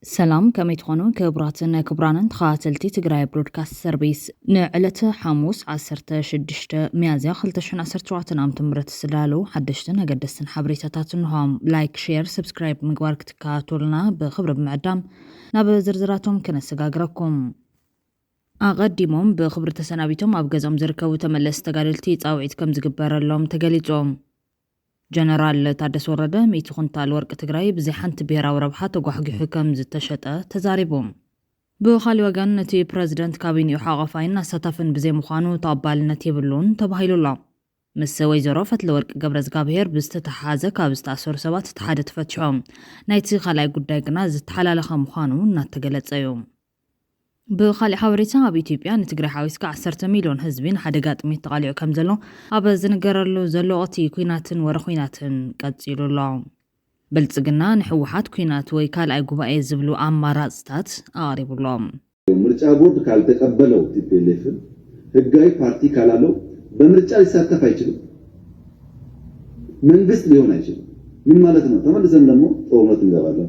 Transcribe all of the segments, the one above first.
سلام كما تخونو كبراتنا كبرانن تخاتلتي تقراي برودكاست سيرفيس نعلته حموس عسرته شدشته ميازيا خلتشن عسرت وعتنا امتمرت السلالو حدشتن اقدستن حبريتاتاتنهم لايك شير سبسكرايب مقوارك تكاتولنا بخبر بمعدام ناب زرزراتهم كنسقاقركم أقدمهم بخبر تسنابيتهم أبقزهم زركو تملس تقاللتي تاوعيد كم زقبار اللهم تقاليتهم جنرال تادس ورده ميت خنتال ورق تقراي بزي حنت بيرا وربحة تقوحق حكم زتشتا تزاربهم بخالي وقان نتي بريزيدنت كابينيو حاقفاين ستافن بزي مخانو طابال نتي بلون تبهيلو الله مسوي زرافت لورق قبرز قابهير بستتحازة كابست عصور سوات تحادت فتشهم نايتي خالاي قدايقنا زتحلالخا مخانو ناتقلت سيوم بخالي حوريتا بإثيوبيا نتقري حويسكا 10 مليون حزبين حدقات ميت تقاليو كم زلو أبا زنقرلو زلو غطي كويناتن ورخويناتن قدسيلو الله بلتقنا نحوحات كوينات ويكال أي قبائي زبلو أمارات ستات أغريبو الله مرجع بورد كالتقبلو TPLF هقاي بارتي كالالو بمرجع يساتف አይችልም መንግስት ሊሆን አይችልም ምን ማለት ነው ተመልሰን ደግሞ ጦርነት እንገባለን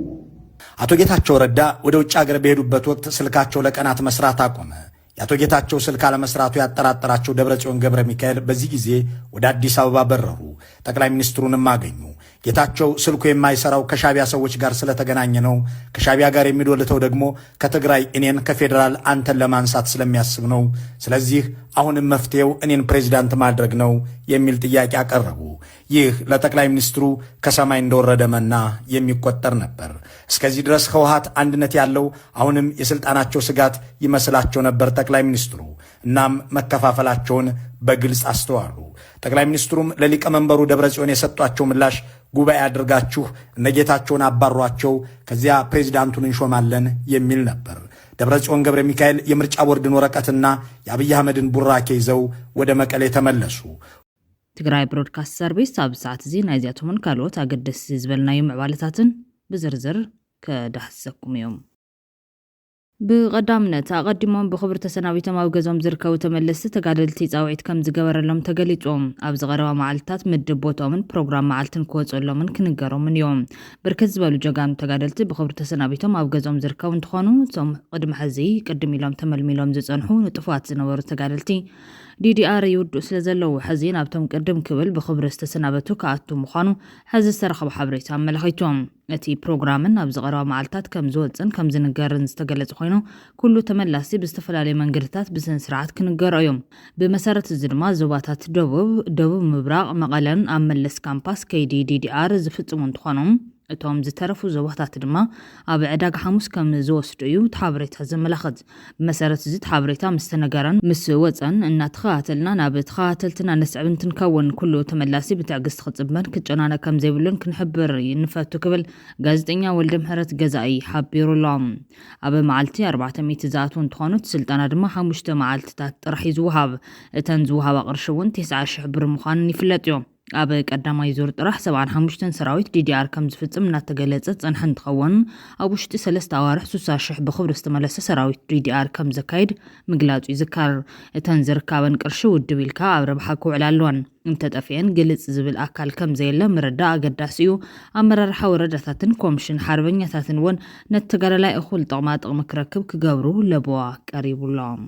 አቶ ጌታቸው ረዳ ወደ ውጭ ሀገር በሄዱበት ወቅት ስልካቸው ለቀናት መስራት አቆመ። የአቶ ጌታቸው ስልክ አለመስራቱ ያጠራጠራቸው ደብረጽዮን ገብረ ሚካኤል በዚህ ጊዜ ወደ አዲስ አበባ በረሩ። ጠቅላይ ሚኒስትሩንም አገኙ። ጌታቸው ስልኩ የማይሰራው ከሻቢያ ሰዎች ጋር ስለተገናኘ ነው። ከሻቢያ ጋር የሚዶልተው ደግሞ ከትግራይ እኔን ከፌደራል አንተን ለማንሳት ስለሚያስብ ነው። ስለዚህ አሁንም መፍትሄው እኔን ፕሬዝዳንት ማድረግ ነው የሚል ጥያቄ አቀረቡ። ይህ ለጠቅላይ ሚኒስትሩ ከሰማይ እንደወረደ መና የሚቆጠር ነበር። እስከዚህ ድረስ ህወሓት አንድነት ያለው አሁንም የስልጣናቸው ስጋት ይመስላቸው ነበር ጠቅላይ ሚኒስትሩ። እናም መከፋፈላቸውን በግልጽ አስተዋሉ። ጠቅላይ ሚኒስትሩም ለሊቀመንበሩ ደብረጽዮን የሰጧቸው ምላሽ ጉባኤ አድርጋችሁ እነጌታቸውን አባሯቸው ከዚያ ፕሬዝዳንቱን እንሾማለን የሚል ነበር። ደብረጽዮን ገብረ ሚካኤል የምርጫ ቦርድን ወረቀትና የአብይ አህመድን ቡራኬ ይዘው ወደ መቀሌ ተመለሱ። ትግራይ ብሮድካስት ሰርቪስ ኣብ ሰዓት እዚ ናይ ዚኣቶምን ካልኦት ኣገደስቲ ዝበልናዮም ዕባለታትን ብዝርዝር ከዳሕሰኩም እዮም። ብቀዳምነት ኣቀዲሞም ብክብሪ ተሰናቢቶም ኣብ ገዞም ዝርከቡ ተመለስቲ ተጋደልቲ ፃውዒት ከም ዝገበረሎም ተገሊፆም ኣብ ዝቐረባ መዓልትታት ምድብ ቦቶምን ፕሮግራም መዓልትን ክወፅሎምን ክንገሮምን እዮም። ብርክት ዝበሉ ጀጋኑ ተጋደልቲ ብክብሪ ተሰናቢቶም ኣብ ገዞም ዝርከቡ እንትኾኑ እቶም ቅድሚ ሕዚ ቅድም ኢሎም ተመልሚሎም ዝፀንሑ ንጥፉት ዝነበሩ ተጋደልቲ DDR ይውድኡ ስለ ዘለዉ ሕዚ ናብቶም ቅድም ክብል ብክብሪ ዝተሰናበቱ ከኣቱ ምዃኑ ሕዚ ዝተረኸበ ሓበሬታ ኣመላኺቶም። እቲ ፕሮግራምን ኣብ ዝቐረባ መዓልትታት ከም ዝወፅን ከም ዝንገርን ዝተገለጸ ኮይኑ ኩሉ ተመላሲ ብዝተፈላለዩ መንገድታት ብስነ ስርዓት ክንገሮ እዮም። ብመሰረት እዚ ድማ ዞባታት ደቡብ ምብራቕ መቐለን ኣብ መለስ ካምፓስ ከይዲ DDR ዝፍጽሙ እንትኾኖም እቶም ዝተረፉ ዞባታት ድማ ኣብ ዕዳጋ ሐሙስ ከም ዝወስዱ እዩ ተሓበሬታ ዘመላኽት። ብመሰረት እዚ ተሓበሬታ ምስ ተነገረን ምስ ወፀን እናተኸታተልና ናብ ተኸታተልትና ነስዕብ እንትንከውን ኩሉ ተመላሲ ብትዕግስቲ ክጽበን ክጨናነቕ ከም ዘይብሉን ክንሕብር ንፈቱ ክብል ጋዜጠኛ ወልደ ምህረት ገዛኢ ሓቢሩሎም። ኣብ መዓልቲ 400 ዝኣቱ እንትኾኑ ስልጠና ድማ 5 መዓልትታት ጥራሕ ዝውሃብ እተን ዝውሃባ ቅርሺ እውን 90,000 ብር ምዃኑን ይፍለጥ እዮም። ኣብ ቀዳማይ ዙር ጥራሕ 75 ሰራዊት DDR ከም ዝፍጽም እናተገለጸ ጸንሐ እንትኸውን ኣብ ውሽጢ 3 ኣዋርሕ 60,000 ብክብሪ ዝተመለሰ ሰራዊት DDR ከም ዘካይድ ምግላጹ ይዝካር። እተን ዝርካበን ቅርሺ ውድብ ኢልካ ኣብ ረብሓ ክውዕል ኣለወን። እንተጠፍአን ግልጽ ዝብል ኣካል ከም ዘየለ ምርዳእ ኣገዳሲ እዩ። ኣመራርሓ ወረዳታትን ኮሚሽን ሓርበኛታትን እውን ነቲ ተጋዳላይ እኹል ጥቕማጥቕሚ ክረክብ ክገብሩ ለቦዋ ቀሪቡሎም።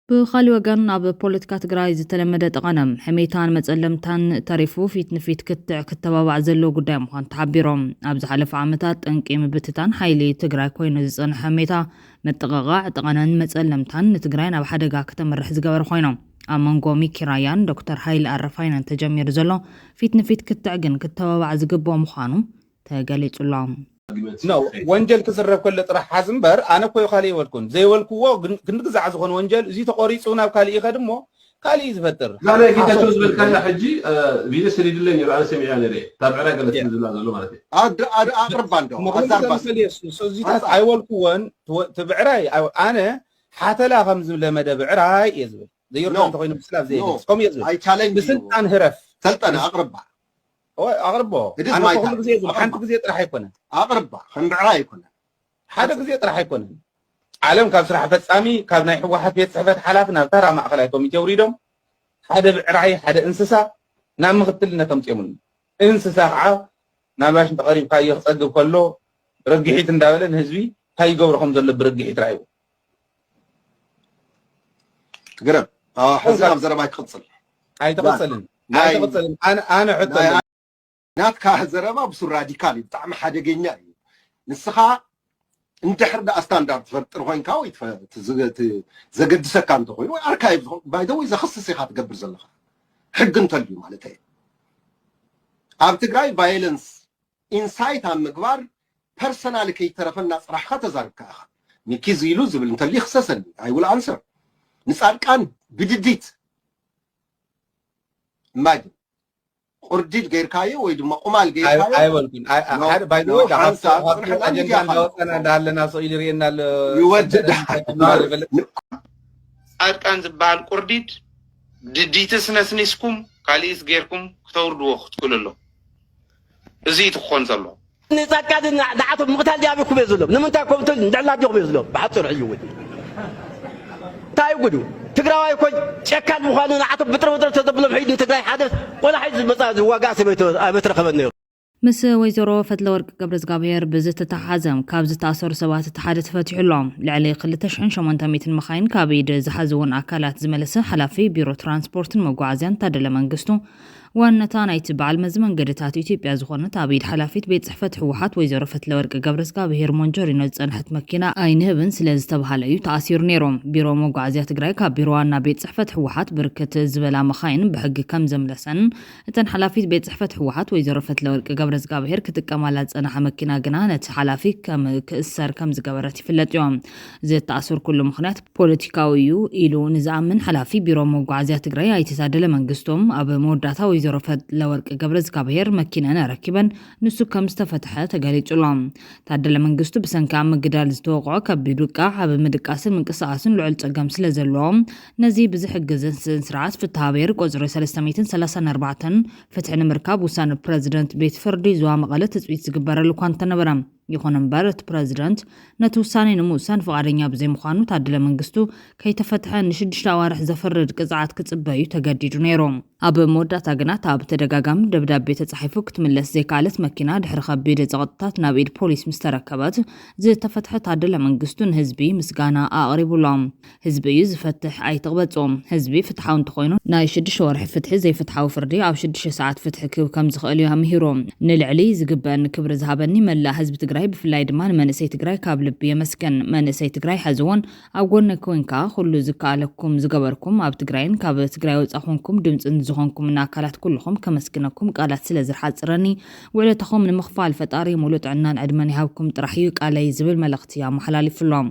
ብኻሊ ወገን ኣብ ፖለቲካ ትግራይ ዝተለመደ ጠቐነም ሕሜታን መጸለምታን ተሪፉ ፊት ንፊት ክትተባባዕ ዘለዎ ጉዳይ ምዃኑ ተሓቢሮም። ኣብ ዝሓለፈ ዓመታት ጠንቂ ምብትታን ሓይሊ ትግራይ ኮይኑ ዝጸንሐ ሕሜታ መጠቕቓዕ ጠቐነን መጸለምታን ንትግራይ ናብ ሓደጋ ከተመርሕ ዝገበረ ኮይኖም ኣብ መንጎ ሚኪራያን ዶክተር ሃይሊ ኣረፋይነን ተጀሚሩ ዘሎ ፊት ንፊት ክትዕግን ክትተባባዕ ዝግብኦ ምዃኑ ተገሊጹሎም። No, ወንጀል ክስረብ ከለ ጥራሕ ሓዝምበር ኣነ ኮይ ካሊ ይወልኩን ዘይወልኩዎ ክንግዛዕ ዝኾነ ወንጀል እዚ ተቆሪጹ ናብ ካሊ ይኸድሞ ካሊ ዝፈጥር ዛሬ ጌታቸው ዝበልካና ሕጂ ቪዲዮ ስሪድለኝ ራነ ሰሚያ ነሬ ታብዕራ ገለት ዝላ ዘሎ ማለት እዩ ኣቅርባ እንደው ኣዛርባ ሶዚታት ኣይወልኩዎን ትብዕራይ ኣነ ሓተላ ከም ዝለመደ ብዕራይ የዝብል ዘይርዳን ተኮይኑ ምስላፍ ዘይገጽ ከም የዝብል አይ ቻሌንጅ ብስልጣን ህረፍ ሰልጠነ ኣቅርባ أغربه أنا كل جزء حنت جزء راح يكون أقرب خنبعرا يكون هذا جزء راح يكون عالم كان صراحة فتسامي كان نايح واحد في صحبة حلافنا ترى ما أخلاقهم يتوريدهم هذا بعراي هذا إنسسا نعم قتلنا كم تيمون إنسسا نعم باش تقريب كاي يصدق كله رجحيت اندابلن حزبي هاي قبركم زل برجحيت رايو قرب حزب زربا يقصل هاي تقصلن انا حتى ناتك زربا بصور راديكالي بطعم حدقينا نسخا انت حرد ستاندرد فرطر خوينكا وي زقد سكان تخوي اركايف باي ذا وي زخصص يخا تقبر زلخا حق انتليو مالتي اب تግራይ ቫይለንስ ኢንሳይት ኣብ ምግባር ፐርሰናል ከይተረፈና ጽራሕካ ተዛርካ ሚኪዝ ኢሉ ዝብል እንተሊ ክሰሰን አይ ዊል አንሰር ንጻድቃን ብድዲት ማድ ቁርዲድ ገይርካዮ ወይ ድማ ቁማል ገይርካዮ አይ ወልኩን ሓደ ባይ ዘ ወይ ዳሃሳ አጀንዳ እንዳወጣና እንዳለና ሰው ይልሪናል ይወደድ ጻድቃን ዝባል ቁርዲድ ድዲትስ ነስኒስኩም ካሊስ ገይርኩም ክተውርድዎ ክትኩልሎ እዚ ትኾን ዘሎ ንጻድቃን ዳዓቶም ምቕታል ዲያብኩም ይዝሎም ንምንታይ ኮምቶ እንዳላ ዲኹም ይዝሎም ባሕፅር እዩ ወይ ታይ ጉዱ ትግራዋይ ኮ ጨካን ምዃኑ ንዓቶም ብጥረብጥረ ተዘብሎም ሒዱ ትግራይ ሓደ ቆላ ሒዝ መጻ ዝዋጋ ሰበይቶ ኣይበትረኸበን ነይሩ ምስ ወይዘሮ ፈትለወርቅ ገብረዝጋብሔር ብዝተተሓዘም ካብ ዝተኣሰሩ ሰባት እቲ ሓደ ተፈቲሑሎም ልዕሊ 2800 መኻይን ካብ ኢድ ዝሓዝውን ኣካላት ዝመለሰ ሓላፊ ቢሮ ትራንስፖርትን መጓዓዝያን ታደለ መንግስቱ ዋናታ ናይቲ በዓል መዚ መንገድታት ኢትዮጵያ ዝኾነት ኣብ ኢድ ሓላፊት ቤት ጽሕፈት ህወሓት ወይዘሮ ፈትለወርቅ ገብረዝጋብሔር ሞንጆሪኖ ዝጸንሐት መኪና ኣይንህብን ስለ ዝተባሃለ እዩ ተኣሲሩ ነይሮም ቢሮ መጓዓዝያ ትግራይ ካብ ቢሮ ዋና ቤት ጽሕፈት ህወሓት ብርክት ዝበላ መኻይን ብሕጊ ከም ዘምለሰን እተን ሓላፊት ቤት ጽሕፈት ህወሓት ወይዘሮ ፈትለወርቅ ገብረዝጋብሔር ክትቀማላ ዝጸንሐ መኪና ግና ነቲ ሓላፊ ከም ክእሰር ከም ዝገበረት ይፍለጥ እዮም ዝተኣሰር ኩሉ ምኽንያት ፖለቲካዊ እዩ ኢሉ ንዝኣምን ሓላፊ ቢሮ መጓዓዝያ ትግራይ ኣይተሳደለ መንግስቶም ኣብ መወዳእታ ወይዘሮ ፈትለወርቅ ገብረዝጋብሔር መኪናን ረኪበን ንሱ ከም ዝተፈትሐ ተገሊጹሎም ታደለ መንግስቱ ብሰንካ ምግዳል ዝተወቅዖ ከቢድ ውቃዕ ኣብ ምድቃስን ምንቅስቃስን ልዑል ፀገም ስለ ዘለዎም ነዚ ብዝሕግዝን ስርዓት ፍትሐ ብሔር ቁፅሪ 334 ፍትሒ ንምርካብ ውሳነ ፕረዚደንት ቤት ፍርዲ ዞባ መቐለ ተፅቢት ዝግበረሉ እኳ እንተነበረ ይኹን እምበር እቲ ፕረዚደንት ነቲ ውሳነ ንምውሳን ፈቃደኛ ብዘይምዃኑ ታደለ መንግስቱ ከይተፈትሐ ንሽዱሽተ ኣዋርሕ ዘፍርድ ቅፅዓት ክፅበዩ ተገዲዱ ነይሮም ኣብ መወዳእታ ግና ኣብ ተደጋጋሚ ደብዳቤ ተጻሒፉ ክትምለስ ዘይካለት መኪና ድሕሪ ከቢድ ፀቕጥታት ናብ ኢድ ፖሊስ ምስ ተረከበት ዝተፈትሐ ታደለ መንግስቱ ንህዝቢ ምስጋና ኣቕሪቡሎም ህዝቢ እዩ ዝፈትሕ ኣይትቕበጾም ህዝቢ ፍትሓዊ እንተኾይኑ ናይ 6 ወርሒ ፍትሒ ዘይፍትሓዊ ፍርዲ ኣብ 6 ሰዓት ፍትሒ ክብ ከም ዝኽእል እዩ ኣምሂሮም ንልዕሊ ዝግበአኒ ክብሪ ዝሃበኒ መላእ ህዝቢ ትግራይ ብፍላይ ድማ ንመንእሰይ ትግራይ ካብ ልቢ የመስገን መንእሰይ ትግራይ ሓዝውን ኣብ ጎነ ኮይንካ ኩሉ ዝከኣለኩም ዝገበርኩም ኣብ ትግራይን ካብ ትግራይ ወጻኹምኩም ድምፅን ዝኾንኩም ኣካላት ኩልኹም ከመስግነኩም ቃላት ስለ ዝሓጽረኒ ውዕለትኹም ንምኽፋል ፈጣሪ ሙሉእ ጥዕናን ዕድመን ይሃብኩም ጥራሕ እዩ ቃለይ ዝብል መልእኽቲ ኣመሓላሊፉሎም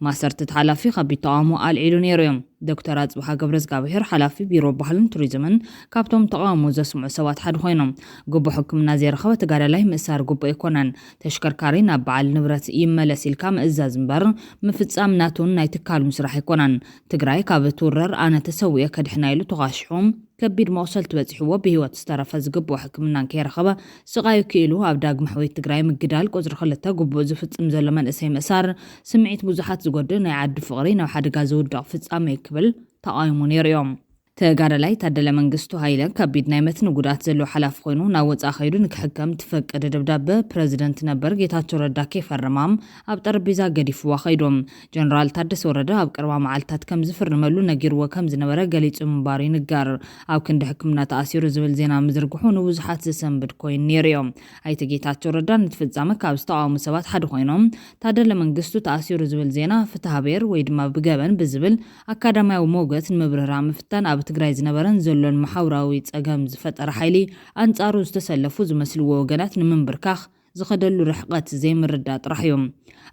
ማሰርት ሓላፊ ከቢድ ተቃውሞ ኣልዒሉ ነይሩ እዮም ዶክተር ኣጽብሃ ገብረዝጋብሔር ሓላፊ ቢሮ ባህልን ቱሪዝምን ካብቶም ተቃውሞ ዘስምዑ ሰባት ሓደ ኮይኖም ጉቦ ሕክምና ዘይረኸበ ተጋዳላይ ምእሳር ጉቦ ኣይኮነን ተሽከርካሪ ናብ በዓል ንብረት ይመለስ ኢልካ ምእዛዝ እምበር ምፍጻም ናቱን ናይ ትካሉን ስራሕ ኣይኮነን ትግራይ ካብ ትውረር ኣነ ተሰውየ ከድሕና ኢሉ ተቓሽሖም ከቢድ መቕሰልቲ በፂሕዎ ብሂወት ዝተረፈ ዝግቦ ሕክምናን ከይረኸበ ስቃዩ ክኢሉ ኣብ ዳግመ ሕወት ትግራይ ምግዳል ቁፅሪ 2 ጉቦ ዝፍጽም ዘሎ መንእሰይ ምእሳር ስምዒት ብዙሓት ዝጎድእ ናይ ዓዲ ፍቕሪ ናብ ሓደጋ ዝውድቕ ፍጻመ ክብል ተቃይሙ ነይሩ እዮም ተጋዳላይ ታደለ መንግስቱ ሃይለ ከቢድ ናይ መትኒ ጉዳት ዘለዎ ሓላፊ ኮይኑ ናብ ወፃ ኸይዱ ንክሕከም ትፈቀደ ደብዳቤ ፕረዚደንት ነበር ጌታቸው ረዳ ከይፈርማም ኣብ ጠረጴዛ ገዲፍዋ ኸይዶም ጀነራል ታደሰ ወረደ ኣብ ቀረባ መዓልታት ከም ዝፍርመሉ ነጊርዎ ከም ዝነበረ ገሊጹ ምንባሩ ይንገር ኣብ ክንዲ ሕክምና ተኣሲሩ ዝብል ዜና ምዝርግሑ ንብዙሓት ዝሰንብድ ኮይኑ ነይሩ እዮም ኣይተ ጌታቸው ረዳ ንትፍጻመ ካብ ዝተቃወሙ ሰባት ሓደ ኮይኖም ታደለ መንግስቱ ተኣሲሩ ዝብል ዜና ፍትሐ ብሔር ወይ ድማ ብገበን ብዝብል ኣካዳሚያዊ ሞገት ንምብርራ ምፍታን ኣብ ትግራይ ዝነበረን ዘሎን ማሕበራዊ ፀገም ዝፈጠረ ሓይሊ ኣንጻሩ ዝተሰለፉ ዝመስልዎ ወገናት ንምንብርካኽ ዝኸደሉ ርሕቀት ዘይምርዳእ ጥራሕ እዮም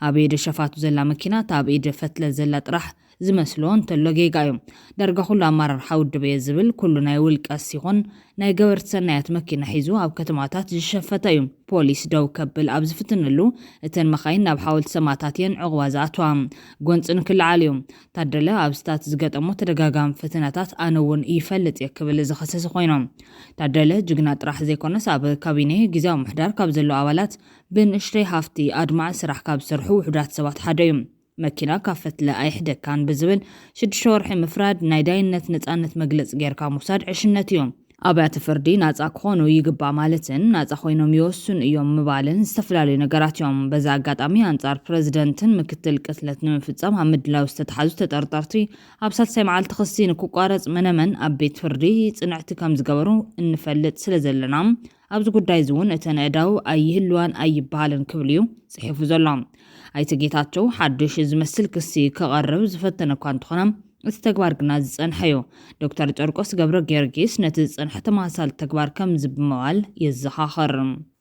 ኣብ ኢድ ሸፋቱ ዘላ መኪና ኣብ ኢድ ፈትለ ዘላ ጥራሕ ዝመስሎ እንተሎ ጌጋ እዮም ዳርጋ ኩሉ ኣመራርሓ ውድብ እየ ዝብል ኩሉ ናይ ውልቀስ ሲሆን ናይ ገበርቲ ሰናያት መኪና ሒዙ ኣብ ከተማታት ዝሸፈተ እዩ ፖሊስ ደው ከብል ኣብ ዝፍትንሉ እተን መኻይን ናብ ሓወልቲ ሰማዕታት እየን ዕቑባ ዝኣትዋ ጎንፅን ክልዓል እዮም ታደለ ኣብ ስታት ዝገጠሞ ተደጋጋሚ ፈተናታት ኣነ እውን ይፈልጥ እየ ክብል ዝኸሰሰ ኮይኖም ታደለ ጅግና ጥራሕ ዘይኮነስ ኣብ ካቢነ ጊዜያዊ ምሕዳር ካብ ዘሎ ኣባላት ብንእሽተይ ሃፍቲ ኣድማዕ ስራሕ ካብ ዝሰርሑ ውሕዳት ሰባት ሓደ እዩ መኪና ካብ ፈትለ ኣይሕደካን ብዝብል 6 ወርሒ ምፍራድ ናይ ዳይነት ነፃነት መግለፂ ጌርካ ምውሳድ ዕሽነት እዮም ኣብያተ ፍርዲ ናጻ ክኾኑ ይግባእ ማለትን ናጻ ኮይኖም ይወስኑ እዮም ምባልን ዝተፈላለዩ ነገራት እዮም። በዛ ኣጋጣሚ ኣንጻር ፕረዚደንትን ምክትል ቅትለት ንምፍጻም ኣብ ምድላው ዝተተሓዙ ተጠርጠርቲ ኣብ ሳልሳይ መዓልቲ ክሲ ንክቋረጽ መነመን ኣብ ቤት ፍርዲ ጽንዕቲ ከም ዝገበሩ እንፈልጥ ስለ ዘለና ኣብዚ ጉዳይ እውን እተን ኣእዳው ኣይህልዋን ኣይበሃልን ክብል እዩ ጽሒፉ ዘሎ። ኣይተ ጌታቸው ሓድሽ ዝመስል ክሲ ከቐርብ ዝፈተነ እኳ እንተኾነ እቲ ተግባር ግና ዝጸንሐዮ ዶክተር ጨርቆስ ገብረ ጊዮርጊስ ነቲ ዝጸንሐ ተመሳሳሊ ተግባር ከም ዝብመዋል የዘኻኽር።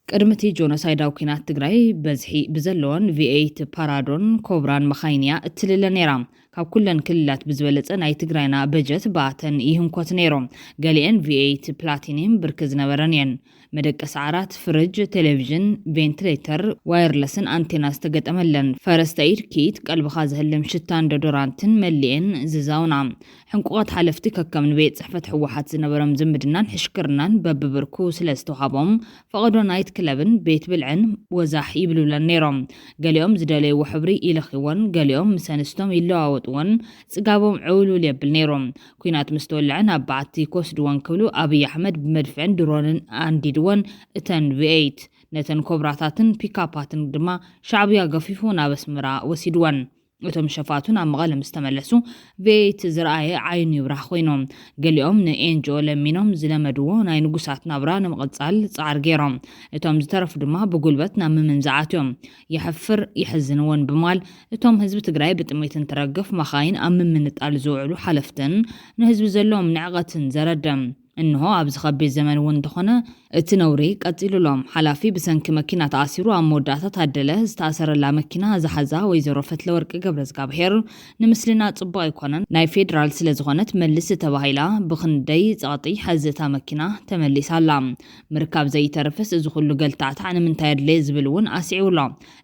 ቅድሚቲ ጆኖሳይዳዊ ኩናት ትግራይ በዝሒ ብዘለዎን ቪኤት ፓራዶን ኮብራን መኻይንያ እትልለ ነይራ። ካብ ኩለን ክልላት ብዝበለጸ ናይ ትግራይና በጀት ባተን ይህንኮት ነይሮም። ገሊአን ቪኤት ፕላቲኒየም ብርኪ ዝነበረን እየን። መደቀሲ ዓራት፣ ፍርጅ፣ ቴሌቪዥን፣ ቬንቲሌተር፣ ዋየርለስን ኣንቴና ዝተገጠመለን። ፈረስተ ኢድ ኪት፣ ቀልብኻ ዝህልም ሽታን ዶዶራንትን መሊአን ዝዛውና። ሕንቁቓት ሓለፍቲ ከከም ንቤት ጽሕፈት ሕወሓት ዝነበሮም ዝምድናን ሕሽክርናን በብብርኩ ስለ ዝተውሃቦም ፈቐዶ ናይት ክለብን ቤት ብልዕን ወዛሕ ይብሉለን ነይሮም። ገሊኦም ዝደለይዎ ሕብሪ ይለኽይዎን፣ ገሊኦም ምስ ኣንስቶም ይለዋወጥዎን፣ ጽጋቦም ዕውሉል የብል ነይሮም። ኩናት ምስ ተወልዐ ናብ በዓቲ ክወስድዎን ክብሉ ኣብይ ኣሕመድ ብመድፍዕን ድሮንን ኣንዲድዎን እተን ቪኤት ነተን ኮብራታትን ፒካፓትን ድማ ሻዕብያ ገፊፉ ናብ ኣስመራ ወሲድወን። እቶም ሸፋቱን ኣብ መቐለ ምስ ተመለሱ ቪኤት ዝረኣየ ዓይኑ ይብራህ ኮይኖም ገሊኦም ንኤንጂኦ ለሚኖም ዝለመድዎ ናይ ንጉሳት ናብራ ንምቕጻል ጻዕር ገይሮም። እቶም ዝተረፉ ድማ ብጉልበት ናብ ምምንዛዓት እዮም። ይሕፍር ይሕዝንዎን ብማል እቶም ህዝቢ ትግራይ ብጥሜትን ትረግፍ መኻይን ኣብ ምምንጣል ዝውዕሉ ሓለፍትን ንህዝቢ ዘለዎም ንዕቐትን ዘረደም እንሆ ኣብዚ ከቢድ ዘመን እውን እንተኾነ እቲ ነውሪ ቀፂሉሎም። ሓላፊ ብሰንኪ መኪና ተኣሲሩ ኣብ መወዳእታ ታደለ ዝተኣሰረላ መኪና ዝሓዛ ወይዘሮ ፈትለወርቂ ገብረዝጋብሔር ንምስሊና ጽቡቕ ኣይኮነን ናይ ፌደራል ስለ ዝኾነት መልስ ተባሂላ ብክንደይ ጸቕጢ ሓዘታ መኪና ተመሊሳላ። ምርካብ ዘይተርፍስ እዚ ኩሉ ገልታዕታ ንምንታይ ኣድለየ ዝብል እውን ኣስዒውሎ።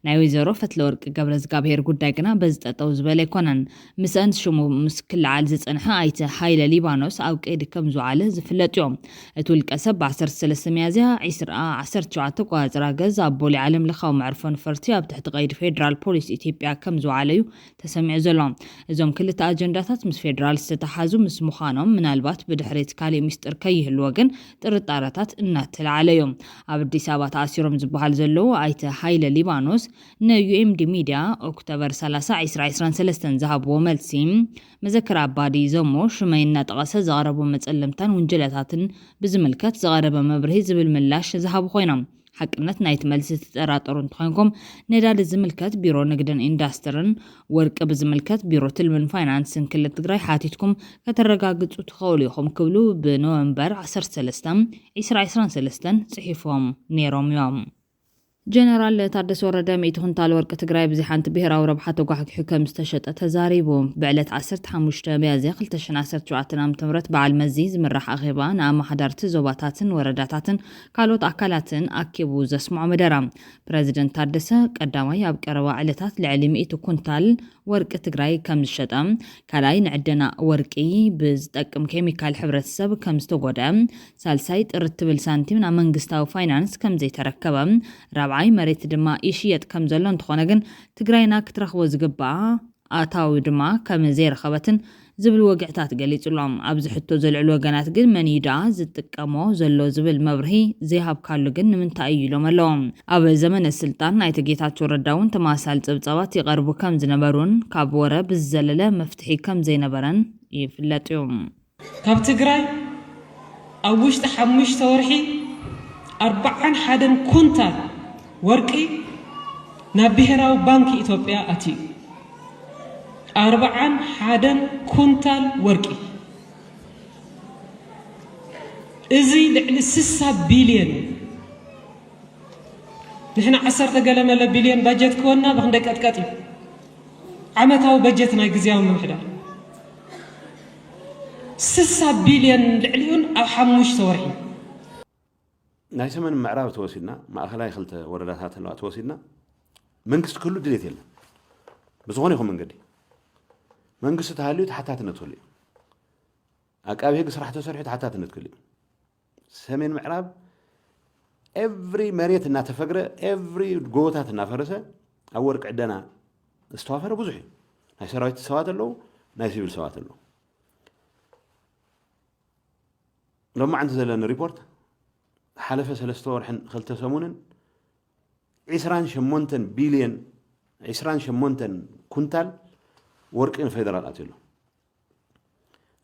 ናይ ወይዘሮ ፈትለወርቂ ገብረዝጋብሔር ጉዳይ ግና በዚ ጠጠው ዝበለ ኣይኮነን። ምስአን ሽሙ ምስ ክልዓል ዝጸንሐ ኣይተ ሃይለ ሊባኖስ ኣብ ቀይዲ ከም ዝውዓለ ዝፍለጥ እዮም። እቲ ውልቀ ሰብ ብ13 ሚያዝያ 2017 ቋፅራ ገዝ ኣብ ቦሌ ዓለም ለኻዊ መዕርፎ ነፈርቲ ኣብ ትሕቲ ቀይዲ ፌደራል ፖሊስ ኢትዮጵያ ከም ዝውዓለ እዩ ተሰሚዑ ዘሎ። እዞም ክልተ ኣጀንዳታት ምስ ፌደራል ዝተተሓዙ ምስ ምዃኖም ምናልባት ብድሕሪት ካሊእ ሚስጥር ከይህልዎ ግን ጥርጣረታት እናተላዓለ እዮም። ኣብ ኣዲስ ኣበባ ተኣሲሮም ዝበሃል ዘለዉ ኣይተ ሃይለ ሊባኖስ ንዩኤምዲ ሚድያ ኦክቶበር 30 2023 ዝሃብዎ መልሲ መዘክር ኣባዲ ዞሞ ሽመይ እናጠቐሰ ዘቐረቡ መጸለምታን ውንጀላታትን ብዝምልከት ዘቐረበ መብርሂ ዝብል ምላሽ ዝሃቡ ኮይኖም ሓቅነት ናይቲ መልሲ ተጠራጠሩ እንትኾንኩም ነዳዲ ዝምልከት ቢሮ ንግድን ኢንዳስትሪን ወርቂ ብዝምልከት ቢሮ ትልምን ፋይናንስን ክልል ትግራይ ሓቲትኩም ከተረጋግጹ ትኽእሉ ኢኹም ክብሉ ብኖቨምበር 13 2023 ጽሒፎም ነይሮም እዮም። ጀነራል ታደሰ ወረደ 100 ኩንታል ወርቂ ትግራይ ብዝሓንቲ ብሄራዊ ረብሓ ተጓሕጊሑ ከም ዝተሸጠ ተዛሪቡ። ብዕለት 15 ሚያዝያ 2017 ዓ.ም በዓል መዚ ዝምራሕ ኣኼባ ንኣማሓዳርቲ ዞባታትን ወረዳታትን ካልኦት ኣካላትን ኣኪቡ ዘስምዖ መደራ። ፕረዚደንት ታደሰ ቀዳማይ ኣብ ቀረባ ዕለታት ልዕሊ 100 ኩንታል ወርቂ ትግራይ ከም ዝሸጠ፣ ካልኣይ ንዕደና ወርቂ ብዝጠቅም ኬሚካል ሕብረተሰብ ከም ዝተጎድአ፣ ሳልሳይ ጥርት ትብል ሳንቲም ናብ መንግስታዊ ፋይናንስ ከም ዘይተረከበ፣ ራብዓይ መሬት ድማ ይሽየጥ ከም ዘሎ እንትኾነ ግን ትግራይና ክትረኽቦ ዝግባእ ኣታዊ ድማ ከም ዘይረኸበትን ዝብል ወግዕታት ገሊጹሎም። ኣብዚ ሕቶ ዘልዕሉ ወገናት ግን መን እዩ ደኣ ዝጥቀሞ ዘሎ ዝብል መብርሂ ዘይሃብካሉ ግን ንምንታይ እዩ ኢሎም ኣለዎም። ኣብ ዘመነ ስልጣን ናይቲ ጌታቸው ረዳ እውን ተመሳሳሊ ፀብፃባት ይቐርቡ ከም ዝነበሩን ካብ ወረ ብዝዘለለ መፍትሒ ከም ዘይነበረን ይፍለጥ እዩ። ካብ ትግራይ ኣብ ውሽጢ 5 ወርሒ 41 ኩንታል ወርቂ ናብ ብሄራዊ ባንኪ ኢትዮጵያ ኣትዩ። 41 ኩንታል ወርቂ እዚ ልዕሊ 60 ቢልዮን ንሕና 10 ገለመለ ቢልዮን ባጀት ክወና ብክንደይ ቀጥቀጥ እዩ ዓመታዊ በጀት ናይ ግዝያዊ ምምሕዳር 60 ቢልዮን ልዕሊኡን ኣብ 5 ወርሒ ናይ ሰሜን ምዕራብ ተወሲድና ማእኸላይ ክልተ ወረዳታት ኣለዋ ተወሲድና መንግስቲ ክህሉ ድሌት የለን ብዝኾነ ይኹን መንገዲ መንግስቲ ተሃልዩ ተሓታትነት ክህሉ እዩ ኣቃቢ ሕጊ ስራሕ ተሰሪሑ ተሓታትነት ክህሉ እዩ ሰሜን ምዕራብ ኤቭሪ መሬት እናተፈግረ ኤቭሪ ጎቦታት እናፈረሰ ኣብ ወርቂ ዕደና ዝተዋፈረ ብዙሕ እዩ ናይ ሰራዊት ሰባት ኣለዉ ናይ ሲቪል ሰባት ኣለዉ لما عند زلنا ريبورت حلفة 3 ورحن 2 سمونن 28 بليون 28 كونتال ورقين فيدرال اتلو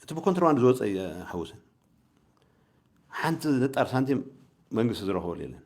اتبو كونتروباند زوص حوسن حنت زطار سنتيم منግስት ዝረኸቦ የለን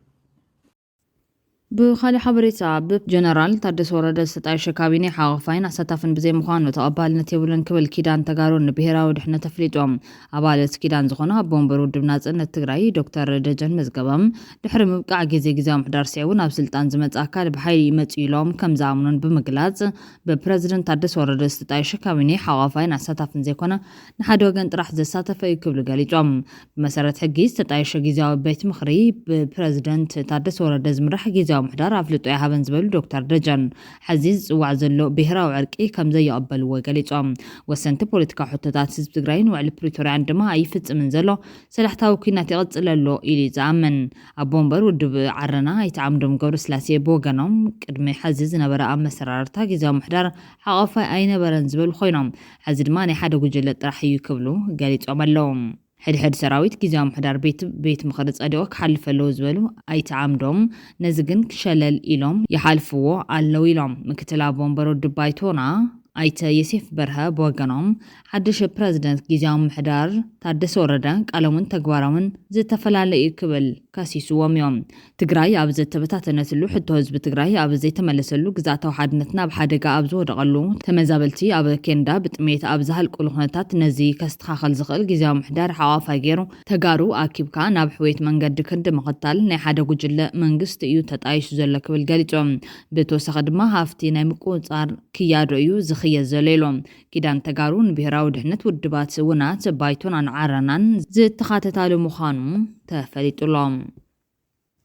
ብኻልእ ሓበሬታ ጀነራል ታደሰ ወረደ ዝተጣየሸ ካቢኔ ሓቐፋይን ኣሳታፍን ብዘይ ምዃኑ ተቐባልነት የብሉን ክብል ኪዳን ተጋሩ ንብሔራዊ ድሕነት ተፍሊጦም ኣባላት ኪዳን ዝኾኑ ኣቦ ወንበር ውድብ ናጽነት ትግራይ ዶክተር ደጀን መዝገባም ድሕሪ ምብቃዕ ግዜ ግዚያዊ ምሕዳር ስዒቡ ናብ ስልጣን ዝመጽእ ኣካል ብሓይሊ ይመጽኡ ኢሎም ከም ዝኣምኑን ብምግላጽ ብፕረዚደንት ታደሰ ወረደ ዝተጣየሸ ካቢኔ ሓቐፋይን ኣሳታፍን ዘይኮነ ንሓደ ወገን ጥራሕ ዘሳተፈ እዩ ክብሉ ገሊጾም ብመሰረት ሕጊ ዝተጣየሸ ግዜያዊ ቤት ምኽሪ ብፕረዚደንት ታደሰ ወረደ ዝምራሕ ግዜያዊ محدار أفلت أي حبن زبل دكتور دجن حزيز وعزلو بهرا وعرقي كم زي أقبل وقاليتهم وسنت بوليتيكا حتى حزب تجرين وعلى بريتوريا عندما يفت من زلو سلحتها وكينات يغطس للو إلي زعمن أبومبر ودب عرنا يتعامدهم قور سلاسي بوغانهم كدمي حزيز نبرا أما سرارتا جزاو محدار حقفا أين برنزبل خوينهم حزيد ماني حدا وجلت راح يكبلو قاليتهم اللوم حد سراويت كيزام حدار بيت مخرج أدوك حلف اللوز ولو أي تعامدهم نزجن كشلل إلهم يحلفوا على ويلهم مكتلابهم برود بايتونا أيت يسيف برها بوغانهم حدش بريزيدنت كيزام حدار ታደሰ ወረደ ቃለሙን ተግባራውን ዝተፈላልዩ ክብል ካሲሱ ወሚዮም ትግራይ ኣብ ዝተበታተነትሉ ሕቶ ህዝቢ ትግራይ ኣብ ዘይተመለሰሉ ግዛታዊ ሓድነትና ብሓደጋ ኣብ ዝወደቐሉ ተመዛበልቲ ኣብ ኬንዳ ብጥሜት ኣብ ዝሃልቁሉ ኩነታት ነዚ ከስተኻኸል ዝኽእል ግዜያዊ ምሕዳር ሓዋፋ ገይሩ ተጋሩ ኣኪብካ ናብ ሕዌት መንገዲ ክንዲ ምኽታል ናይ ሓደ ጉጅለ መንግስቲ እዩ ተጣይሹ ዘሎ ክብል ገሊጾም ብተወሳኺ ድማ ሃፍቲ ናይ ምቁፅፃር ክያዶ እዩ ዝኽየድ ዘሎ ኢሎም ኪዳን ተጋሩ ንብሔራዊ ድሕነት ውድባት ውናት ባይቶና عرنان زتخاتتالو مخانو تفليتولوم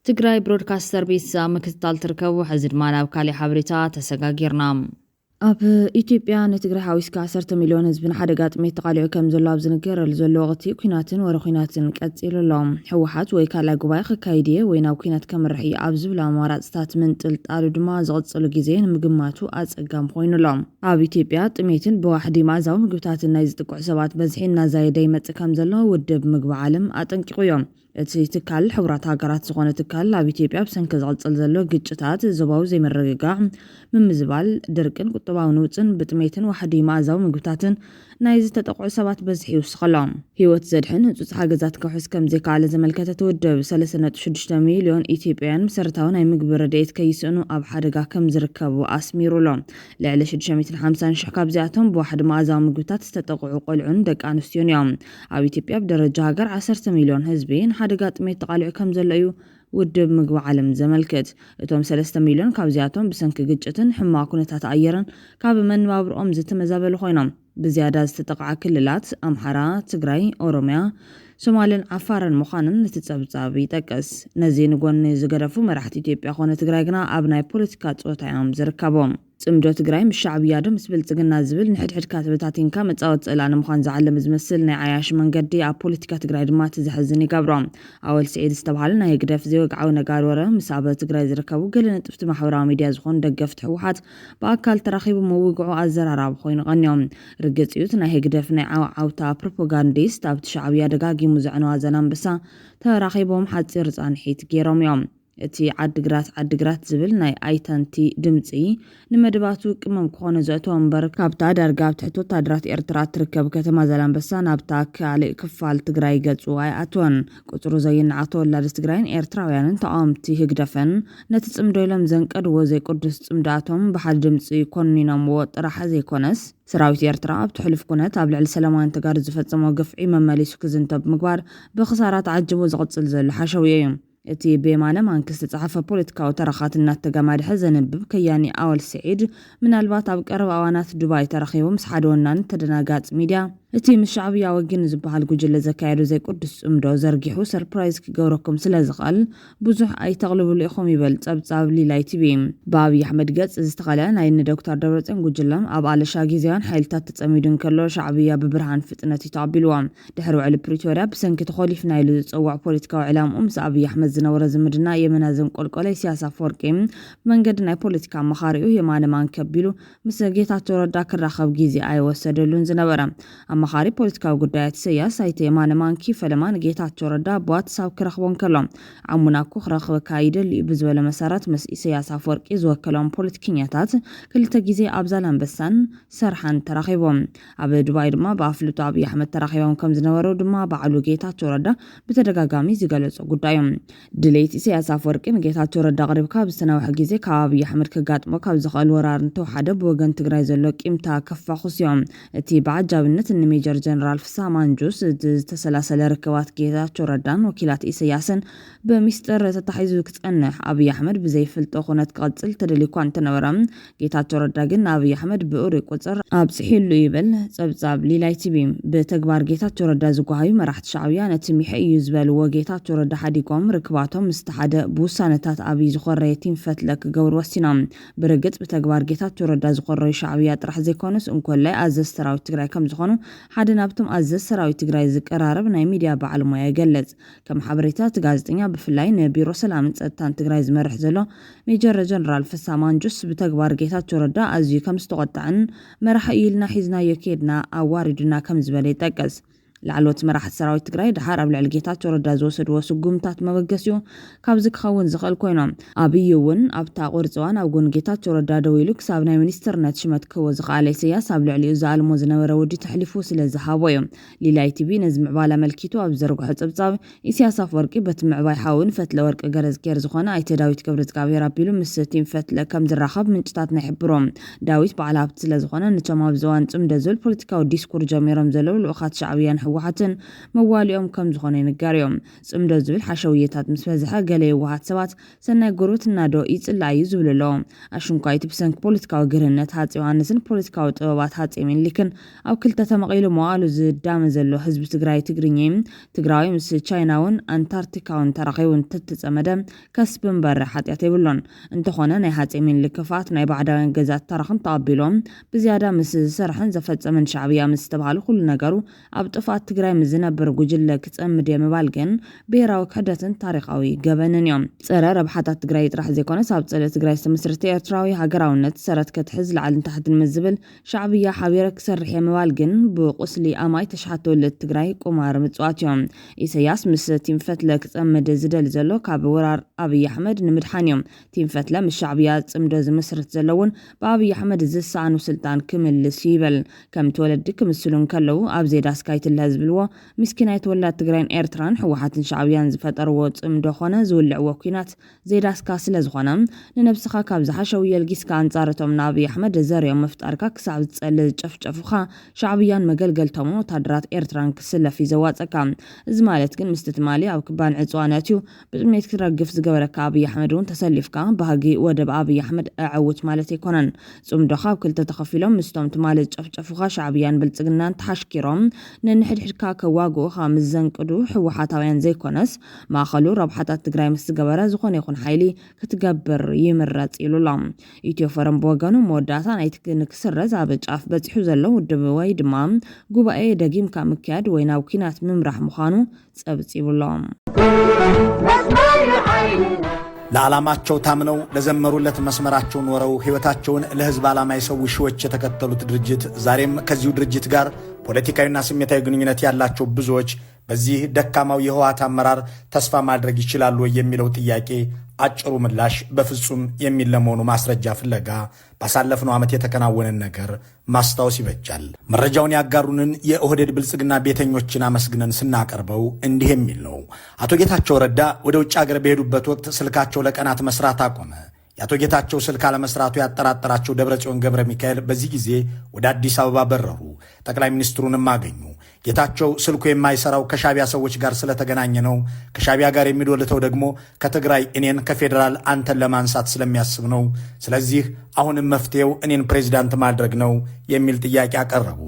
تግራይ ብሮድካስት ሰርቪስ ምክትታል ትርከቡ ሕዝድ ማናብ ካሊ ሓበሬታ ተሰጋጊርና ኣብ ኢትዮጵያ ንትግራይ ሓዊስካ 10 ሚልዮን ህዝቢ ንሓደጋ ጥሜት ተቃሊዑ ከም ዘሎ ኣብ ዝንገረሉ ዘሎ ወቕቲ ኩናትን ወረኹናትን ቀፂሉሎም ሕወሓት ወይ ካልእ ጉባኤ ክካይድ ወይ ናብ ኩናት ከምርሕ ኣብ ዝብላ ኣማራፅታት ምንጥልጣሉ ድማ ዝቕፅሉ ግዜ ንምግማቱ ኣጸጋም ኮይኑሎም ኣብ ኢትዮጵያ ጥሜትን ብዋሕዲ ማእዛዊ ምግብታትን ናይ ዝጥቅዑ ሰባት በዝሒ እናዛየደ ይመጽእ ከም ዘሎ ውድብ ምግቢ ዓለም ኣጠንቂቑ እዮም እቲ ትካል ሕብራት ሃገራት ዝኾነ ትካል ኣብ ኢትዮጵያ ብሰንኪ ዝቕፅል ዘሎ ግጭታት ዞባዊ ዘይምርግጋዕ ምምዝባል ድርቅን ቁጠባዊ ንውፅን ብጥሜትን ዋሕዲ ማእዛዊ ምግብታትን ናይ ዝተጠቅዑ ሰባት በዝሒ ይውስኸሎም ህይወት ዘድሕን ህፁፅ ሓገዛት ከውሕዝ ከም ዘይከኣለ ዘመልከተ ውድብ 3.6 ሚልዮን ኢትዮጵያውያን መሰረታዊ ናይ ምግቢ ረድኤት ከይስእኑ ኣብ ሓደጋ ከም ዝርከቡ ኣስሚሩሎም ልዕሊ 650,000 ካብዚኣቶም ብዋሕዲ ማእዛዊ ምግብታት ዝተጠቅዑ ቆልዑን ደቂ ኣንስትዮን እዮም ኣብ ኢትዮጵያ ብደረጃ ሃገር 10 ሚልዮን ህዝቢ ሓደጋ ጥሜት ተቃሊዑ ከም ዘሎ እዩ ውድብ ምግቢ ዓለም ዘመልክት እቶም 3 ሚልዮን ካብዚኣቶም ብሰንኪ ግጭትን ሕማቕ ኩነታት ኣየርን ካብ መንባብሮኦም ዝተመዛበሉ ኮይኖም ብዝያዳ ዝተጠቅዓ ክልላት ኣምሓራ ትግራይ ኦሮሚያ ሶማልን ዓፋርን ምዃንን ንትጸብጻብ ይጠቅስ ነዚ ንጎኒ ዝገደፉ መራሕቲ ኢትዮጵያ ኮነ ትግራይ ግና ኣብ ናይ ፖለቲካ ጾታ እዮም ዝርከቦም ጽምዶ ትግራይ ምስ ሻዕብያ ዶ ምስ ብልጽግና ዝብል ንሕድሕድ ካትበታቲንካ መጻወት ጽላን ምዃን ዝዓለም ዝመስል ናይ ዓያሽ መንገዲ ኣብ ፖለቲካ ትግራይ ድማ ትዝሕዝን ይገብሮም ኣወል ስዒድ ዝተባሃለ ናይ ግደፍ ዘይወግዓዊ ነጋር ወረ ምስ ኣብ ትግራይ ዝርከቡ ገለ ነጥፍቲ ማሕበራዊ ሚድያ ዝኾኑ ደገፍቲ ሕወሓት ብኣካል ተራኺቡ መውግዑ ኣዘራራቢ ኮይኑ ቀንዮም ርግጽ እዩ ናይ ግደፍ ናይ ዓውታ ፕሮፓጋንዲስት ኣብቲ ሻዕብያ ደጋጊሙ ዘዕነዋ ዘናንበሳ ተራኺቦም ሓፂር ጻንሒት ገይሮም እዮም እቲ ዓድግራት ዝብል ናይ ኣይታንቲ ድምፂ ንመድባቱ ቅመም ክኾነ ዘእተወ እምበር ካብታ ዳርጋ ኣብ ትሕቲ ወታደራት ኤርትራ ትርከብ ከተማ ዘላንበሳ ናብታ ካልእ ክፋል ትግራይ ገጹ ኣይኣትወን ቁፅሩ ዘይነዓቅ ተወላዲ ትግራይን ኤርትራውያንን ተቃወምቲ ህግደፈን ነቲ ጽምዶ ኢሎም ዘንቀድዎ ዘይቅዱስ ጽምዳቶም ብሓደ ድምፂ ኮኒኖምዎ ጥራሕ ዘይኮነስ ሰራዊት ኤርትራ ኣብ ትሕልፍ ኩነት ኣብ ልዕሊ ሰላማውያን ተጋሩ ዝፈጸሞ ገፍዒ መመሊሱ ክዝንቶ ብምግባር ብኽሳራ ተዓጅቦ ዝቕፅል ዘሎ ሓሸውዮ እዩ እቲ ብየማነ ማንክስ ተጻሕፈ ፖለቲካዊ ተረኻት እናተገማድሐ ዘንብብ ከያኒ ኣወል ስዒድ ምናልባት ኣብ ቀረብ ኣዋናት ዱባይ ተረኺቡ ምስ ሓደ ወናን ተደናጋጽ ሚድያ እቲ ምስ ሻዕብያ ወጊን ዝበሃል ጉጅለ ዘካየዱ ዘይቅዱስ ጽምዶ ዘርጊሑ ሰርፕራይዝ ክገብረኩም ስለ ዝኽእል ብዙሕ ኣይተቕልብሉ ኢኹም ይብል ጸብጻብ ሊላይ ቲቪ ብኣብይ ኣሕመድ ገጽ ዝተኸልአ ናይ ዶክተር ደብረጽዮን ጉጅለም ኣብ ኣለሻ ጊዜያን ሓይልታት ተጸሚዱ እንከሎ ሻዕብያ ብብርሃን ፍጥነት ተቐቢልዎም ድሕሪ ውዕሊ ፕሪቶርያ ብሰንኪ ተኸሊፍና ኢሉ ዝጸዋዕ ፖለቲካዊ ዕላምኡ ምስ ኣብይ ኣሕመድ ዝነበረ ዝምድና የመና ዘንቆልቆለ ኢሳያስ ኣፈወርቂ መንገዲ ናይ ፖለቲካ ኣመኻሪኡ የማነ ማንከቢሉ ምስ ጌታቸው ረዳ ክራኸብ ጊዜ ኣይወሰደሉን ዝነበረ ኣማኻሪ ፖለቲካዊ ጉዳያት ኢሳያስ ኣይተ የማነ ማንኪ ፈለማን ጌታቸው ረዳ በዋትሳብ ክረኽቦን ከሎም ዓሙናኩ ክረኽበካ ይደልዩ ብዝበለ መሰረት ምስ ኢሳያስ አፈወርቂ ዝወከሎም ፖለቲከኛታት ክልተ ግዜ ኣብ ዛላንበሳን ሰርሓን ተራኺቦም ኣብ ዱባይ ድማ በኣፍልጦ ኣብይ ኣሕመድ ተራኺቦም ከም ዝነበሩ ድማ በዓሉ ጌታቸው ረዳ ብተደጋጋሚ ዝገለጹ ጉዳዮም ድሌት ኢሳያስ አፈወርቂ ጌታቸው ረዳ ቀሪብካ ብዝተነውሐ ግዜ ካብ ኣብይ ኣሕመድ ክጋጥሞ ካብ ዝኽእል ወራር እንተወሓደ ብወገን ትግራይ ዘሎ ቂምታ ከፋኹስዮም እቲ በዓጃብነት ንሜጀር ጀነራል ፍስሐ ማንጁስ ዝተሰላሰለ ርክባት ጌታቸው ረዳን ወኪላት ኢሳያስን በሚስጥር ተታሒዙ ክጸንሕ ኣብይ ኣሕመድ ብዘይፍልጦ ኩነት ክቐጽል ተደሊኳ እንተነበረ ጌታቸው ረዳ ግን ኣብይ ኣሕመድ ብኡሪ ቁጽር ኣብጽሒሉ ይብል ጸብጻብ ሊላይ ቲቪ ብተግባር ጌታቸው ረዳ ዝጓሃዩ መራሕቲ ሻዕብያ ነቲ ሚሕ እዩ ዝበልዎ ጌታቸው ረዳ ሓዲጎም ርክባቶም ምስተሓደ ብውሳነታት ኣብይ ዝኮረየ ቲም ፈትለ ክገብሩ ወሲኖም ብርግጽ ብተግባር ጌታቸው ረዳ ዝኮረዩ ሻዕብያ ጥራሕ ዘይኮነስ እንኮላይ ኣዘዝ ሰራዊት ትግራይ ከም ዝኾኑ ሓደ ናብቶም ኣዘዝ ሰራዊት ትግራይ ዝቀራረብ ናይ ሚድያ በዓል ሞያ ይገልጽ ከም ሓበሬታ ጋዜጠኛ ብፍላይ ንቢሮ ሰላምን ጸጥታን ትግራይ ዝመርሕ ዘሎ ሜጀር ጀነራል ፍስሐ ማንጁስ ብተግባር ጌታቸው ረዳ ኣዝዩ ከም ዝተቆጣዕን መራሒ ኢልና ሒዝናዮ ከድና ኣዋሪድና ከም ዝበለ ይጠቀስ لعلوت مراحت سراويت تግራይ ድሓር ኣብ ልዕሊ ጌታቸው ረዳ ዝወሰድዎ ስጉምታት መበገስዩ ካብዚ ክኸውን ዝኽእል ኮይኖም ኣብይ እውን ኣብታ ቁርጽዋን ኣብ ጎን ጌታቸው ረዳ ደው ኢሉ ክሳብ ናይ ሚኒስትርነት ሽመት ክህቦ ዝኽኣለ ኢሳያስ ኣብ ልዕሊኡ ዝኣልሞ ዝነበረ ወዲ ተሕሊፉ ስለ ዝሃቦ እዮም ሊላይ ቲቪ ነዚ ምዕባል ኣመልኪቱ ኣብ ዘርግሖ ጸብጻብ ኢሳያስ ኣፈወርቂ በቲ ምዕባይ ሓውን ፈትለ ወርቂ ገረዝ ጌር ዝኾነ ኣይተ ዳዊት ገብረዝጋብሔር ኣቢሉ ምስ ቲም ፈትለ ከም ዝራኸብ ምንጭታት ናይ ሕብሮም ዳዊት በዓል ሃብቲ ስለ ዝኾነ ንቸም ኣብ ዝዋን ጽምደ ዝብል ፖለቲካዊ ዲስኩር ጀሚሮም ዘለዉ ልኡኻት ሻዕብያን ህወሓትን መዋሊኦም ከም ዝኾነ ይንገርዮም ጽምዶ ዝብል ሓሸውየታት ምስ በዝሐ ገለ የዋሃት ሰባት ሰናይ ጎረቤትና ዶ ይጽላዩ ዝብልሎም ኣሽንኳይቲ ብሰንኪ ፖለቲካዊ ግርህነት ሃፀይ ዮሃንስን ፖለቲካዊ ጥበባት ሃፀይ ሚኒሊክን ኣብ ክልተ ተመቒሉ መዋሉ ዝዳመ ዘሎ ህዝቢ ትግራይ ትግርኛም ትግራዊ ምስ ቻይናውን አንታርክቲካውን ተራኺቡን ተተጸመደ ከስብን በረ ሓጢያት ይብሎን እንተኾነ ናይ ሃፀይ ሚኒሊክ ክፋት ናይ ባዕዳውያን ገዛት ተራኽን ተቐቢሎም ብዝያዳ ምስ ዝሰርሕን ዘፈጸመን ሻዕብያ ምስ ተባሃሉ ኩሉ ነገሩ ኣብ ጥፋት ትግራይ ዝነብር ጉጅለ ክጸምድ የምባል ግን ብሔራዊ ክህደትን ታሪኻዊ ገበንን እዮም ጸረ ረብሓታት ትግራይ ጥራሕ ዘይኮነስ ኣብ ጸለ ትግራይ ዝተመስረተ ኤርትራዊ ሃገራውነት ሰረት ከትሕዝ ላዕልን ታሕትን ምዝብል ሻዕብያ ሓቢረ ክሰርሕ የምባል ግን ብቁስሊ ኣማይ ተሻሕተወለት ትግራይ ቁማር ምጽዋት እዮም ኢሳያስ ምስ ቲም ፈትለ ክጸምድ ዝደል ዘሎ ካብ ወራር ኣብይ ኣሕመድ ንምድሓን እዮም ቲም ፈትለ ምስ ሻዕብያ ጽምዶ ዝመስረት ዘለውን ብኣብይ ኣሕመድ ዝሰኣኑ ስልጣን ክምልስ ይበል ከም ተወለዲ ክምስሉን ከለዉ ኣብ ዜዳስካይ ትልህዝብልዎ ምስኪናይ ተወላድ ትግራይን ኤርትራን ህወሓትን ሻዕብያን ዝፈጠርዎ ጽምዶ ኾነ ዝውልዕዎ ኩናት ዜዳስካ ስለ ዝኾነ ንነብስኻ ካብ ዝሓሸው የልጊስካ አንጻረቶም ንኣብይ ኣሕመድ ዘርዮም መፍጣርካ ክሳብ ዝጸልል ጨፍጨፉኻ ሻዕብያን መገልገልቶም ወታደራት ኤርትራን ክስለፍ ይዘዋጸካ እዚ ማለት ግን ምስቲ ትማሊ ኣብ ክባን ዕጽዋነት እዩ ብጥሜት ክትረግፍ ዝገበረካ ኣብይ ኣሕመድ እውን ተሰሊፍካ ባህጊ ወደብ ኣብይ ኣሕመድ ኣዕውት ማለት ኣይኮነን ጽምዶኻ ኣብ ክልተ ተኸፊሎም ምስቶም ትማሊ ጨፍጨፉኻ ሻዕብያን ብልጽግናን ተሓሽኪሮም ንንሕድሕድካ ከዋግኡኻ ምስ ዘንቅዱ ህወሓታውያን ዘይኮነስ ማእኸሉ ረብሓታት ትግራይ ምስ ዝገበረ ዝኾነ ይኹን ሓይሊ ክትገብር ይምረጽ ኢሉሎም ኢትዮ ፎረም ብወገኑ መወዳእታ ናይቲ ንክስረዝ ኣብ ጫፍ በፂሑ ዘሎ ውድብ ወይ ድማ ጉባኤ ደጊምካ ምክያድ ወይ ናብ ኩናት ምምራሕ ምዃኑ ጸብጺቡሎም ለዓላማቸው ታምነው ለዘመሩለት መስመራቸውን ወረው ሕይወታቸውን ለህዝብ ዓላማ የሰው ሺዎች የተከተሉት ድርጅት ዛሬም ከዚሁ ድርጅት ጋር ፖለቲካዊና ስሜታዊ ግንኙነት ያላቸው ብዙዎች በዚህ ደካማው የህወሓት አመራር ተስፋ ማድረግ ይችላሉ የሚለው ጥያቄ አጭሩ ምላሽ በፍጹም የሚል ለመሆኑ ማስረጃ ፍለጋ ባሳለፍነው ዓመት የተከናወነን ነገር ማስታወስ ይበጃል። መረጃውን ያጋሩንን የኦህዴድ ብልጽግና ቤተኞችን አመስግነን ስናቀርበው እንዲህ የሚል ነው። አቶ ጌታቸው ረዳ ወደ ውጭ ሀገር በሄዱበት ወቅት ስልካቸው ለቀናት መስራት አቆመ። የአቶ ጌታቸው ስልክ አለመስራቱ ያጠራጠራቸው ደብረጽዮን ገብረ ሚካኤል በዚህ ጊዜ ወደ አዲስ አበባ በረሩ። ጠቅላይ ሚኒስትሩንም አገኙ። ጌታቸው ስልኩ የማይሰራው ከሻቢያ ሰዎች ጋር ስለተገናኘ ነው። ከሻቢያ ጋር የሚዶልተው ደግሞ ከትግራይ እኔን ከፌደራል አንተን ለማንሳት ስለሚያስብ ነው። ስለዚህ አሁንም መፍትሄው እኔን ፕሬዝዳንት ማድረግ ነው የሚል ጥያቄ አቀረቡ።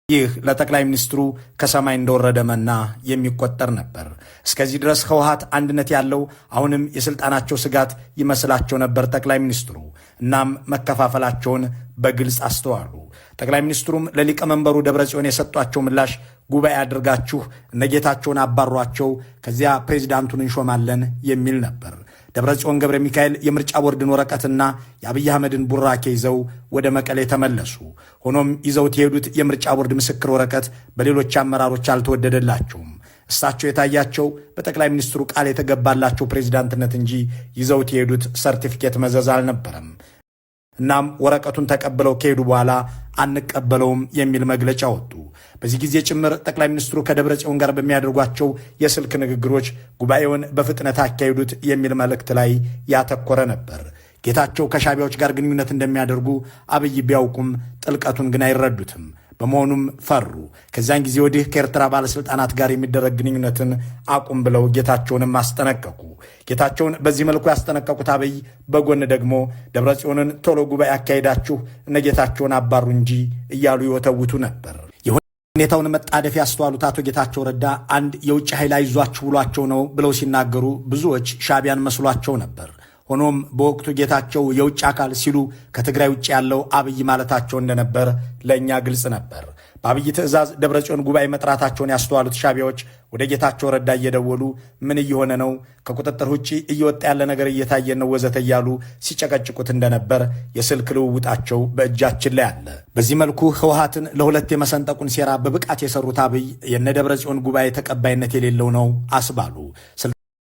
ይህ ለጠቅላይ ሚኒስትሩ ከሰማይ እንደወረደ መና የሚቆጠር ነበር። እስከዚህ ድረስ ህወሓት አንድነት ያለው አሁንም የስልጣናቸው ስጋት ይመስላቸው ነበር ጠቅላይ ሚኒስትሩ። እናም መከፋፈላቸውን በግልጽ አስተዋሉ። ጠቅላይ ሚኒስትሩም ለሊቀመንበሩ ደብረጽዮን የሰጧቸው ምላሽ ጉባኤ አድርጋችሁ እነጌታቸውን አባሯቸው፣ ከዚያ ፕሬዝዳንቱን እንሾማለን የሚል ነበር። ደብረጽዮን ገብረ ሚካኤል የምርጫ ቦርድን ወረቀትና የአብይ አህመድን ቡራኬ ይዘው ወደ መቀሌ ተመለሱ። ሆኖም ይዘውት የሄዱት የምርጫ ቦርድ ምስክር ወረቀት በሌሎች አመራሮች አልተወደደላቸውም። እሳቸው የታያቸው በጠቅላይ ሚኒስትሩ ቃል የተገባላቸው ፕሬዝዳንትነት እንጂ ይዘውት የሄዱት ሰርቲፊኬት መዘዝ አልነበረም። እናም ወረቀቱን ተቀብለው ከሄዱ በኋላ አንቀበለውም የሚል መግለጫ ወጡ። በዚህ ጊዜ ጭምር ጠቅላይ ሚኒስትሩ ከደብረጽዮን ጋር በሚያደርጓቸው የስልክ ንግግሮች ጉባኤውን በፍጥነት አካሂዱት የሚል መልእክት ላይ ያተኮረ ነበር። ጌታቸው ከሻቢያዎች ጋር ግንኙነት እንደሚያደርጉ አብይ ቢያውቁም ጥልቀቱን ግን አይረዱትም። በመሆኑም ፈሩ። ከዚያን ጊዜ ወዲህ ከኤርትራ ባለስልጣናት ጋር የሚደረግ ግንኙነትን አቁም ብለው ጌታቸውንም አስጠነቀቁ። ጌታቸውን በዚህ መልኩ ያስጠነቀቁት አብይ በጎን ደግሞ ደብረጽዮንን ቶሎ ጉባኤ አካሄዳችሁ እነ ጌታቸውን አባሩ እንጂ እያሉ ይወተውቱ ነበር። ሁኔታውን መጣደፍ ያስተዋሉት አቶ ጌታቸው ረዳ አንድ የውጭ ኃይል አይዟችሁ ብሏቸው ነው ብለው ሲናገሩ ብዙዎች ሻቢያን መስሏቸው ነበር። ሆኖም በወቅቱ ጌታቸው የውጭ አካል ሲሉ ከትግራይ ውጭ ያለው አብይ ማለታቸው እንደነበር ለእኛ ግልጽ ነበር። በአብይ ትዕዛዝ ደብረጽዮን ጉባኤ መጥራታቸውን ያስተዋሉት ሻቢያዎች ወደ ጌታቸው ረዳ እየደወሉ ምን እየሆነ ነው፣ ከቁጥጥር ውጭ እየወጣ ያለ ነገር እየታየ ነው ወዘተ እያሉ ሲጨቀጭቁት እንደነበር የስልክ ልውውጣቸው በእጃችን ላይ አለ። በዚህ መልኩ ህወሓትን ለሁለት የመሰንጠቁን ሴራ በብቃት የሰሩት አብይ የነ ደብረጽዮን ጉባኤ ተቀባይነት የሌለው ነው አስባሉ።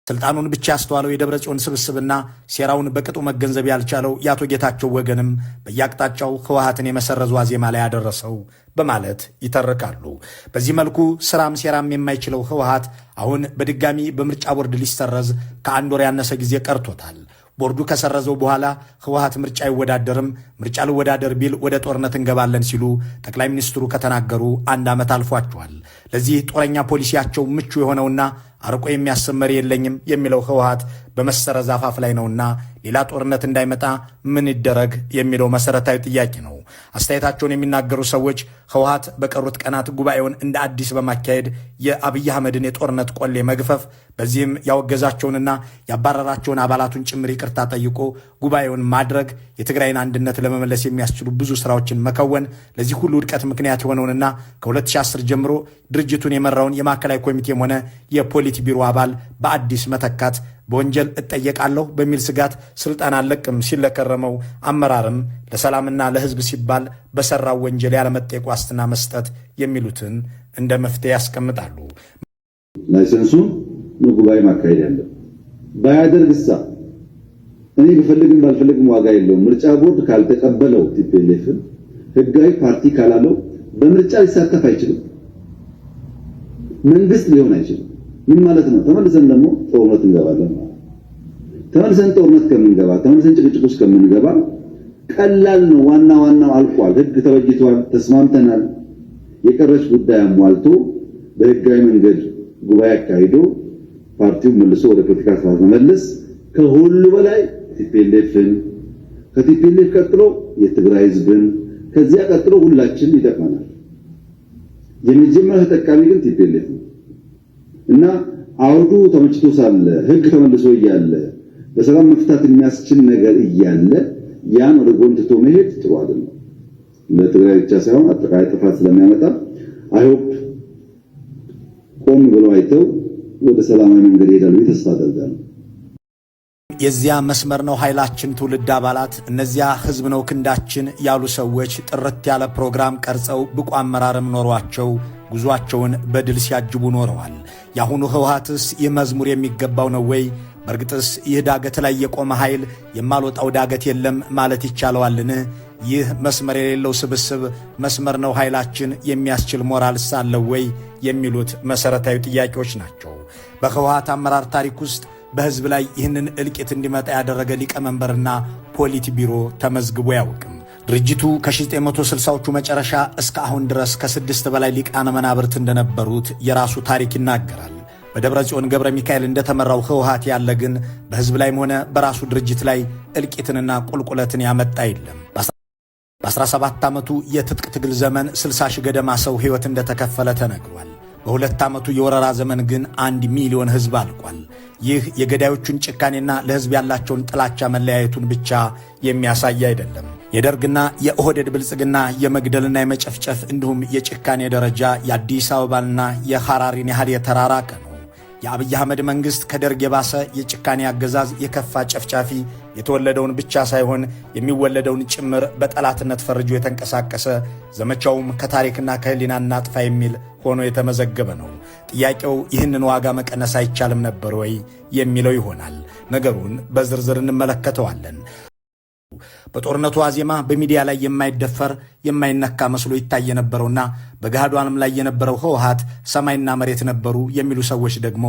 ስልጣኑን ብቻ ያስተዋለው የደብረጽዮን ስብስብና ሴራውን በቅጡ መገንዘብ ያልቻለው የአቶ ጌታቸው ወገንም በየአቅጣጫው ህወሓትን የመሰረዙ ዋዜማ ላይ ያደረሰው በማለት ይተርካሉ። በዚህ መልኩ ስራም ሴራም የማይችለው ህወሓት አሁን በድጋሚ በምርጫ ቦርድ ሊሰረዝ ከአንድ ወር ያነሰ ጊዜ ቀርቶታል። ቦርዱ ከሰረዘው በኋላ ህወሓት ምርጫ አይወዳደርም፣ ምርጫ ልወዳደር ቢል ወደ ጦርነት እንገባለን ሲሉ ጠቅላይ ሚኒስትሩ ከተናገሩ አንድ ዓመት አልፏቸዋል። ለዚህ ጦረኛ ፖሊሲያቸው ምቹ የሆነውና አርቆ የሚያስብ መሪ የለኝም የሚለው ህወሓት በመሰረዝ አፋፍ ላይ ነውና ሌላ ጦርነት እንዳይመጣ ምን ይደረግ የሚለው መሰረታዊ ጥያቄ ነው። አስተያየታቸውን የሚናገሩ ሰዎች ህወሓት በቀሩት ቀናት ጉባኤውን እንደ አዲስ በማካሄድ የአብይ አህመድን የጦርነት ቆሌ መግፈፍ፣ በዚህም ያወገዛቸውንና ያባረራቸውን አባላቱን ጭምር ይቅርታ ጠይቆ ጉባኤውን ማድረግ፣ የትግራይን አንድነት ለመመለስ የሚያስችሉ ብዙ ስራዎችን መከወን፣ ለዚህ ሁሉ ውድቀት ምክንያት የሆነውንና ከ2010 ጀምሮ ድርጅቱን የመራውን የማዕከላዊ ኮሚቴም ሆነ የፖሊት ቢሮ አባል በአዲስ መተካት፣ በወንጀል እጠየቃለሁ በሚል ስጋት ስልጣን አለቅም ሲለከረመው አመራርም ለሰላምና ለህዝብ ሲባል በሰራው ወንጀል ያለመጠየቅ ዋስትና መስጠት የሚሉትን እንደ መፍትሄ ያስቀምጣሉ። ላይሰንሱን ጉባኤ ማካሄድ ያለው ባያደርግሳ እኔ ብፈልግም ባልፈልግም ዋጋ የለውም። ምርጫ ቦርድ ካልተቀበለው ቲፒኤልኤፍን ህጋዊ ፓርቲ ካላለው በምርጫ ሊሳተፍ አይችልም፣ መንግስት ሊሆን አይችልም። ምን ማለት ነው? ተመልሰን ደግሞ ጦርነት እንገባለን። ተመልሰን ጦርነት ከምንገባ ተመልሰን ጭቅጭቅ ውስጥ ከምንገባ ቀላል ነው። ዋናው አልቋል። ህግ ተበጅቷል፣ ተስማምተናል። የቀረች ጉዳይ አሟልቶ በህጋዊ መንገድ ጉባኤ አካሂዶ ፓርቲው መልሶ ወደ ፖለቲካ ስርዓት መመለስ ከሁሉ በላይ ቲፒኤልኤፍን፣ ከቲፒኤልኤፍ ቀጥሎ የትግራይ ህዝብን፣ ከዚያ ቀጥሎ ሁላችን ይጠቅመናል። የመጀመሪያ ተጠቃሚ ግን ቲፒኤልኤፍ ነው እና አውዱ ተመችቶ ሳለ ህግ ተመልሶ እያለ በሰላም መፍታት የሚያስችል ነገር እያለ ያን ወደ ጎን ትቶ መሄድ ጥሩ አይደለም። ለትግራይ ብቻ ሳይሆን አጠቃላይ ጥፋት ስለሚያመጣ አይሆፕ ቆም ብለው አይተው ወደ ሰላማዊ መንገድ ይሄዳሉ ተስፋ አደርጋለሁ። የዚያ መስመር ነው ኃይላችን ትውልድ አባላት፣ እነዚያ ህዝብ ነው ክንዳችን ያሉ ሰዎች ጥርት ያለ ፕሮግራም ቀርጸው ብቁ አመራርም ኖሯቸው ጉዟቸውን በድል ሲያጅቡ ኖረዋል። የአሁኑ ህወሓትስ ይህ መዝሙር የሚገባው ነው ወይ? በእርግጥስ ይህ ዳገት ላይ የቆመ ኃይል የማልወጣው ዳገት የለም ማለት ይቻለዋልን? ይህ መስመር የሌለው ስብስብ መስመር ነው ኃይላችን የሚያስችል ሞራል ሳለው ወይ የሚሉት መሰረታዊ ጥያቄዎች ናቸው። በህወሓት አመራር ታሪክ ውስጥ በህዝብ ላይ ይህንን እልቂት እንዲመጣ ያደረገ ሊቀመንበርና ፖሊት ቢሮ ተመዝግቦ ያውቅም። ድርጅቱ ከ1960ዎቹ መጨረሻ እስከ አሁን ድረስ ከ6 በላይ ሊቃነ መናብርት እንደነበሩት የራሱ ታሪክ ይናገራል። በደብረጽዮን ገብረ ሚካኤል እንደተመራው ህወሓት ያለ ግን በህዝብ ላይም ሆነ በራሱ ድርጅት ላይ እልቂትንና ቁልቁለትን ያመጣ የለም። በ17 ዓመቱ የትጥቅ ትግል ዘመን 60 ሺህ ገደማ ሰው ሕይወት እንደተከፈለ ተነግሯል። በሁለት ዓመቱ የወረራ ዘመን ግን 1 ሚሊዮን ህዝብ አልቋል። ይህ የገዳዮቹን ጭካኔና ለህዝብ ያላቸውን ጥላቻ መለያየቱን ብቻ የሚያሳይ አይደለም። የደርግና የኦህዴድ ብልጽግና የመግደልና የመጨፍጨፍ እንዲሁም የጭካኔ ደረጃ የአዲስ አበባና የሐራሪን ያህል የተራራቀ ነው። የአብይ አህመድ መንግሥት ከደርግ የባሰ የጭካኔ አገዛዝ የከፋ ጨፍጫፊ የተወለደውን ብቻ ሳይሆን የሚወለደውን ጭምር በጠላትነት ፈርጆ የተንቀሳቀሰ ዘመቻውም ከታሪክና ከህሊና እናጥፋ የሚል ሆኖ የተመዘገበ ነው። ጥያቄው ይህንን ዋጋ መቀነስ አይቻልም ነበር ወይ የሚለው ይሆናል። ነገሩን በዝርዝር እንመለከተዋለን። በጦርነቱ ዋዜማ በሚዲያ ላይ የማይደፈር የማይነካ መስሎ ይታይ የነበረውና በገሃዱ ዓለም ላይ የነበረው ህወሓት ሰማይና መሬት ነበሩ የሚሉ ሰዎች ደግሞ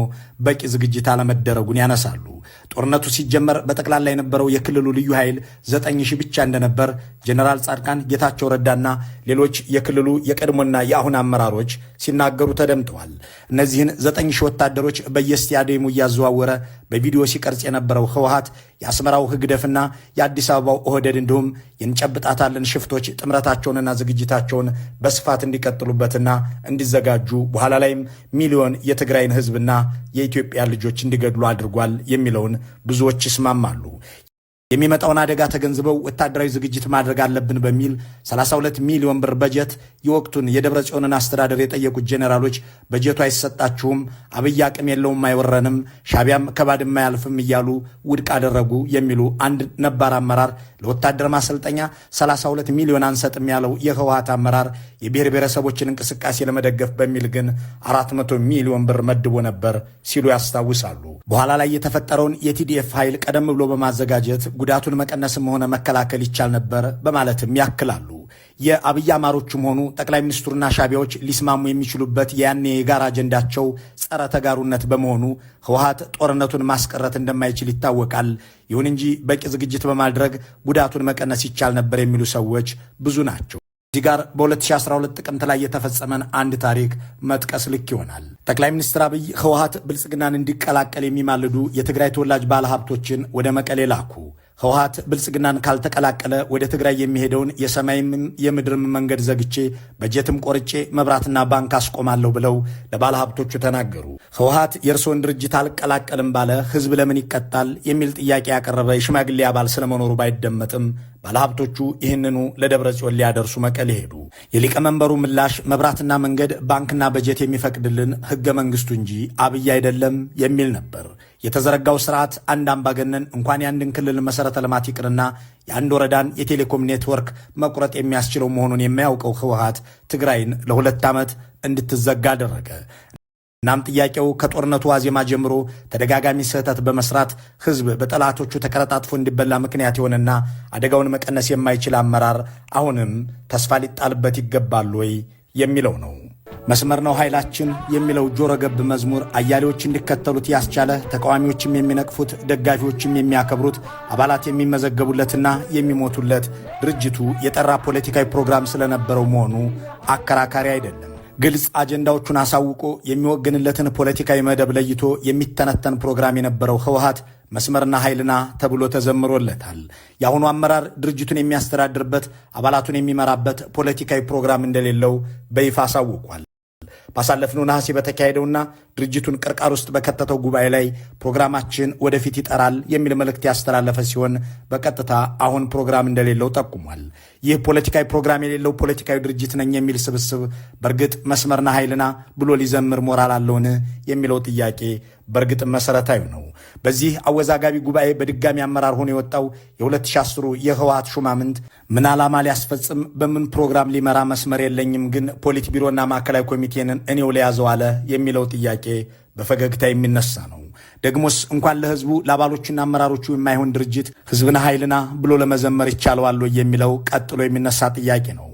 በቂ ዝግጅት አለመደረጉን ያነሳሉ። ጦርነቱ ሲጀመር በጠቅላላ የነበረው የክልሉ ልዩ ኃይል 9000 ብቻ እንደነበር ጀነራል ጻድቃን ጌታቸው ረዳና ሌሎች የክልሉ የቀድሞና የአሁን አመራሮች ሲናገሩ ተደምጠዋል። እነዚህን 9000 ወታደሮች በየስታዲየሙ እያዘዋወረ በቪዲዮ ሲቀርጽ የነበረው ህወሓት የአስመራው ህግደፍና የአዲስ አበባው ኦህዴድ እንዲሁም የንጨብጣታለን ሽፍቶች ጥምረታቸውንና ዝግጅታቸውን በስፋት እንዲቀጥሉበትና እንዲዘጋጁ በኋላ ላይም ሚሊዮን የትግራይን ህዝብና የኢትዮጵያ ልጆች እንዲገድሉ አድርጓል የሚለውን ብዙዎች ይስማማሉ። የሚመጣውን አደጋ ተገንዝበው ወታደራዊ ዝግጅት ማድረግ አለብን በሚል 32 ሚሊዮን ብር በጀት የወቅቱን የደብረ ጽዮንን አስተዳደር የጠየቁት ጄኔራሎች በጀቱ አይሰጣችሁም፣ አብይ አቅም የለውም፣ አይወረንም፣ ሻቢያም ከባድማ አያልፍም እያሉ ውድቅ አደረጉ የሚሉ አንድ ነባር አመራር ለወታደር ማሰልጠኛ 32 ሚሊዮን አንሰጥም ያለው የህወሓት አመራር የብሔር ብሔረሰቦችን እንቅስቃሴ ለመደገፍ በሚል ግን 400 ሚሊዮን ብር መድቦ ነበር ሲሉ ያስታውሳሉ። በኋላ ላይ የተፈጠረውን የቲዲኤፍ ኃይል ቀደም ብሎ በማዘጋጀት ጉዳቱን መቀነስም ሆነ መከላከል ይቻል ነበር በማለትም ያክላሉ። የአብይ አማሮችም ሆኑ ጠቅላይ ሚኒስትሩና ሻቢያዎች ሊስማሙ የሚችሉበት ያኔ የጋራ አጀንዳቸው ጸረ ተጋሩነት በመሆኑ ህወሓት ጦርነቱን ማስቀረት እንደማይችል ይታወቃል። ይሁን እንጂ በቂ ዝግጅት በማድረግ ጉዳቱን መቀነስ ይቻል ነበር የሚሉ ሰዎች ብዙ ናቸው። እዚህ ጋር በ2012 ጥቅምት ላይ የተፈጸመን አንድ ታሪክ መጥቀስ ልክ ይሆናል። ጠቅላይ ሚኒስትር አብይ ህወሓት ብልጽግናን እንዲቀላቀል የሚማልዱ የትግራይ ተወላጅ ባለሀብቶችን ወደ መቀሌ ላኩ። ህወሓት ብልጽግናን ካልተቀላቀለ ወደ ትግራይ የሚሄደውን የሰማይም የምድርም መንገድ ዘግቼ በጀትም ቆርጬ መብራትና ባንክ አስቆማለሁ ብለው ለባለሀብቶቹ ተናገሩ። ህወሓት የእርስዎን ድርጅት አልቀላቀልም ባለ ህዝብ ለምን ይቀጣል የሚል ጥያቄ ያቀረበ የሽማግሌ አባል ስለመኖሩ ባይደመጥም ባለሀብቶቹ ይህንኑ ለደብረ ጽዮን ሊያደርሱ መቀሌ ሄዱ። የሊቀመንበሩ ምላሽ መብራትና መንገድ ባንክና በጀት የሚፈቅድልን ህገ መንግስቱ እንጂ አብይ አይደለም የሚል ነበር። የተዘረጋው ስርዓት አንድ አምባገነን እንኳን የአንድን ክልል መሰረተ ልማት ይቅርና የአንድ ወረዳን የቴሌኮም ኔትወርክ መቁረጥ የሚያስችለው መሆኑን የሚያውቀው ህወሓት ትግራይን ለ2 ዓመት እንድትዘጋ አደረገ። እናም ጥያቄው ከጦርነቱ ዋዜማ ጀምሮ ተደጋጋሚ ስህተት በመስራት ህዝብ በጠላቶቹ ተቀረጣጥፎ እንዲበላ ምክንያት የሆነና አደጋውን መቀነስ የማይችል አመራር አሁንም ተስፋ ሊጣልበት ይገባል ወይ የሚለው ነው። መስመር ነው ኃይላችን የሚለው ጆሮ ገብ መዝሙር አያሌዎች እንዲከተሉት ያስቻለ፣ ተቃዋሚዎችም የሚነቅፉት፣ ደጋፊዎችም የሚያከብሩት፣ አባላት የሚመዘገቡለትና የሚሞቱለት ድርጅቱ የጠራ ፖለቲካዊ ፕሮግራም ስለነበረው መሆኑ አከራካሪ አይደለም። ግልጽ አጀንዳዎቹን አሳውቆ የሚወግንለትን ፖለቲካዊ መደብ ለይቶ የሚተነተን ፕሮግራም የነበረው ህወሓት መስመርና ኃይልና ተብሎ ተዘምሮለታል። የአሁኑ አመራር ድርጅቱን የሚያስተዳድርበት አባላቱን የሚመራበት ፖለቲካዊ ፕሮግራም እንደሌለው በይፋ አሳውቋል። ባሳለፍነው ነሐሴ በተካሄደውና ድርጅቱን ቅርቃር ውስጥ በከተተው ጉባኤ ላይ ፕሮግራማችን ወደፊት ይጠራል የሚል መልእክት ያስተላለፈ ሲሆን በቀጥታ አሁን ፕሮግራም እንደሌለው ጠቁሟል። ይህ ፖለቲካዊ ፕሮግራም የሌለው ፖለቲካዊ ድርጅት ነኝ የሚል ስብስብ በእርግጥ መስመርና ኃይልና ብሎ ሊዘምር ሞራል አለውን የሚለው ጥያቄ በእርግጥ መሰረታዊ ነው። በዚህ አወዛጋቢ ጉባኤ በድጋሚ አመራር ሆኖ የወጣው የ2010 የህወሓት ሹማምንት ምን ዓላማ ሊያስፈጽም በምን ፕሮግራም ሊመራ መስመር የለኝም ግን ፖሊት ቢሮና ማዕከላዊ ኮሚቴንን እኔው ለያዘው አለ የሚለው ጥያቄ በፈገግታ የሚነሳ ነው። ደግሞስ እንኳን ለህዝቡ ለአባሎችና አመራሮቹ የማይሆን ድርጅት ህዝብና ኃይልና ብሎ ለመዘመር ይቻለዋል የሚለው ቀጥሎ የሚነሳ ጥያቄ ነው።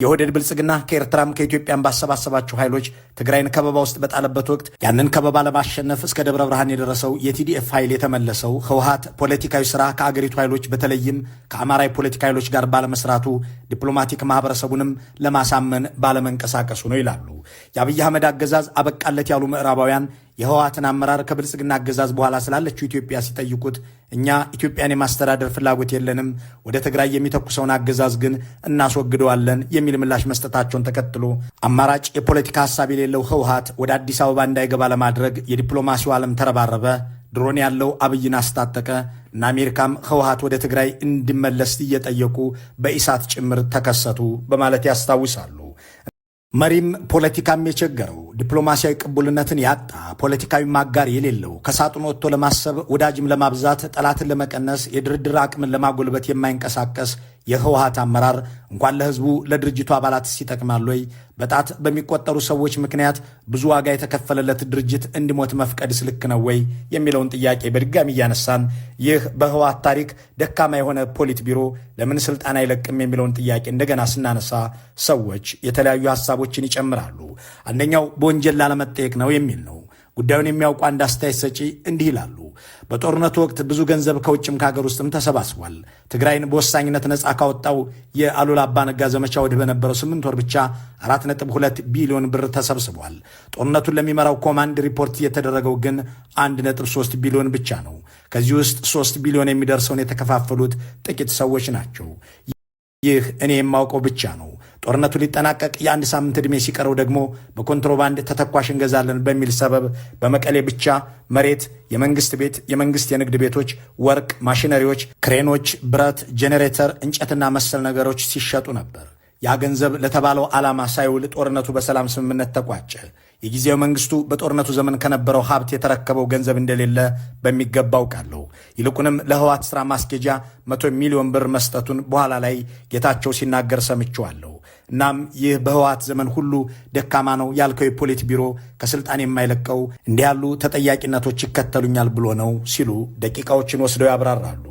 የኦህዴድ ብልጽግና ከኤርትራም ከኢትዮጵያን ባሰባሰባቸው ኃይሎች ትግራይን ከበባ ውስጥ በጣለበት ወቅት ያንን ከበባ ለማሸነፍ እስከ ደብረ ብርሃን የደረሰው የቲዲኤፍ ኃይል የተመለሰው ህወሓት ፖለቲካዊ ስራ ከአገሪቱ ኃይሎች በተለይም ከአማራዊ ፖለቲካ ኃይሎች ጋር ባለመስራቱ ዲፕሎማቲክ ማህበረሰቡንም ለማሳመን ባለመንቀሳቀሱ ነው ይላሉ። የአብይ አህመድ አገዛዝ አበቃለት ያሉ ምዕራባውያን የህወሓትን አመራር ከብልጽግና አገዛዝ በኋላ ስላለችው ኢትዮጵያ ሲጠይቁት እኛ ኢትዮጵያን የማስተዳደር ፍላጎት የለንም፣ ወደ ትግራይ የሚተኩሰውን አገዛዝ ግን እናስወግደዋለን የሚል ምላሽ መስጠታቸውን ተከትሎ አማራጭ የፖለቲካ ሐሳብ የሌለው ህወሓት ወደ አዲስ አበባ እንዳይገባ ለማድረግ የዲፕሎማሲው ዓለም ተረባረበ። ድሮን ያለው አብይን አስታጠቀ እና አሜሪካም ህወሓት ወደ ትግራይ እንዲመለስ እየጠየቁ በኢሳት ጭምር ተከሰቱ በማለት ያስታውሳሉ። መሪም ፖለቲካም የቸገረው ዲፕሎማሲያዊ ቅቡልነትን ያጣ ፖለቲካዊ ማጋር የሌለው ከሳጥኑ ወጥቶ ለማሰብ ወዳጅም ለማብዛት ጠላትን ለመቀነስ የድርድር አቅምን ለማጎልበት የማይንቀሳቀስ የህወሓት አመራር እንኳን ለህዝቡ ለድርጅቱ አባላት ሲጠቅማል ወይ በጣት በሚቆጠሩ ሰዎች ምክንያት ብዙ ዋጋ የተከፈለለት ድርጅት እንዲሞት መፍቀድስ ልክ ነው ወይ የሚለውን ጥያቄ በድጋሚ እያነሳን ይህ በህወሓት ታሪክ ደካማ የሆነ ፖሊት ቢሮ ለምን ስልጣን አይለቅም የሚለውን ጥያቄ እንደገና ስናነሳ ሰዎች የተለያዩ ሐሳቦችን ይጨምራሉ። አንደኛው በወንጀል ላለመጠየቅ ነው የሚል ነው። ጉዳዩን የሚያውቁ አንድ አስተያየት ሰጪ እንዲህ ይላሉ። በጦርነቱ ወቅት ብዙ ገንዘብ ከውጭም ከሀገር ውስጥም ተሰባስቧል። ትግራይን በወሳኝነት ነፃ ካወጣው የአሉላ አባነጋ ዘመቻ ወዲህ በነበረው 8 ወር ብቻ 4.2 ቢሊዮን ብር ተሰብስቧል። ጦርነቱን ለሚመራው ኮማንድ ሪፖርት የተደረገው ግን 1.3 ቢሊዮን ብቻ ነው። ከዚህ ውስጥ 3 ቢሊዮን የሚደርሰውን የተከፋፈሉት ጥቂት ሰዎች ናቸው። ይህ እኔ የማውቀው ብቻ ነው። ጦርነቱ ሊጠናቀቅ የአንድ ሳምንት ዕድሜ ሲቀረው ደግሞ በኮንትሮባንድ ተተኳሽ እንገዛለን በሚል ሰበብ በመቀሌ ብቻ መሬት፣ የመንግስት ቤት፣ የመንግስት የንግድ ቤቶች፣ ወርቅ፣ ማሽነሪዎች፣ ክሬኖች፣ ብረት፣ ጄኔሬተር፣ እንጨትና መሰል ነገሮች ሲሸጡ ነበር። ያ ገንዘብ ለተባለው ዓላማ ሳይውል ጦርነቱ በሰላም ስምምነት ተቋጨ። የጊዜው መንግስቱ በጦርነቱ ዘመን ከነበረው ሀብት የተረከበው ገንዘብ እንደሌለ በሚገባ አውቃለሁ። ይልቁንም ለህወሓት ሥራ ማስኬጃ 100 ሚሊዮን ብር መስጠቱን በኋላ ላይ ጌታቸው ሲናገር ሰምቼዋለሁ። እናም ይህ በህወሓት ዘመን ሁሉ ደካማ ነው ያልከው የፖሊት ቢሮ ከስልጣን የማይለቀው እንዲህ ያሉ ተጠያቂነቶች ይከተሉኛል ብሎ ነው ሲሉ ደቂቃዎችን ወስደው ያብራራሉ።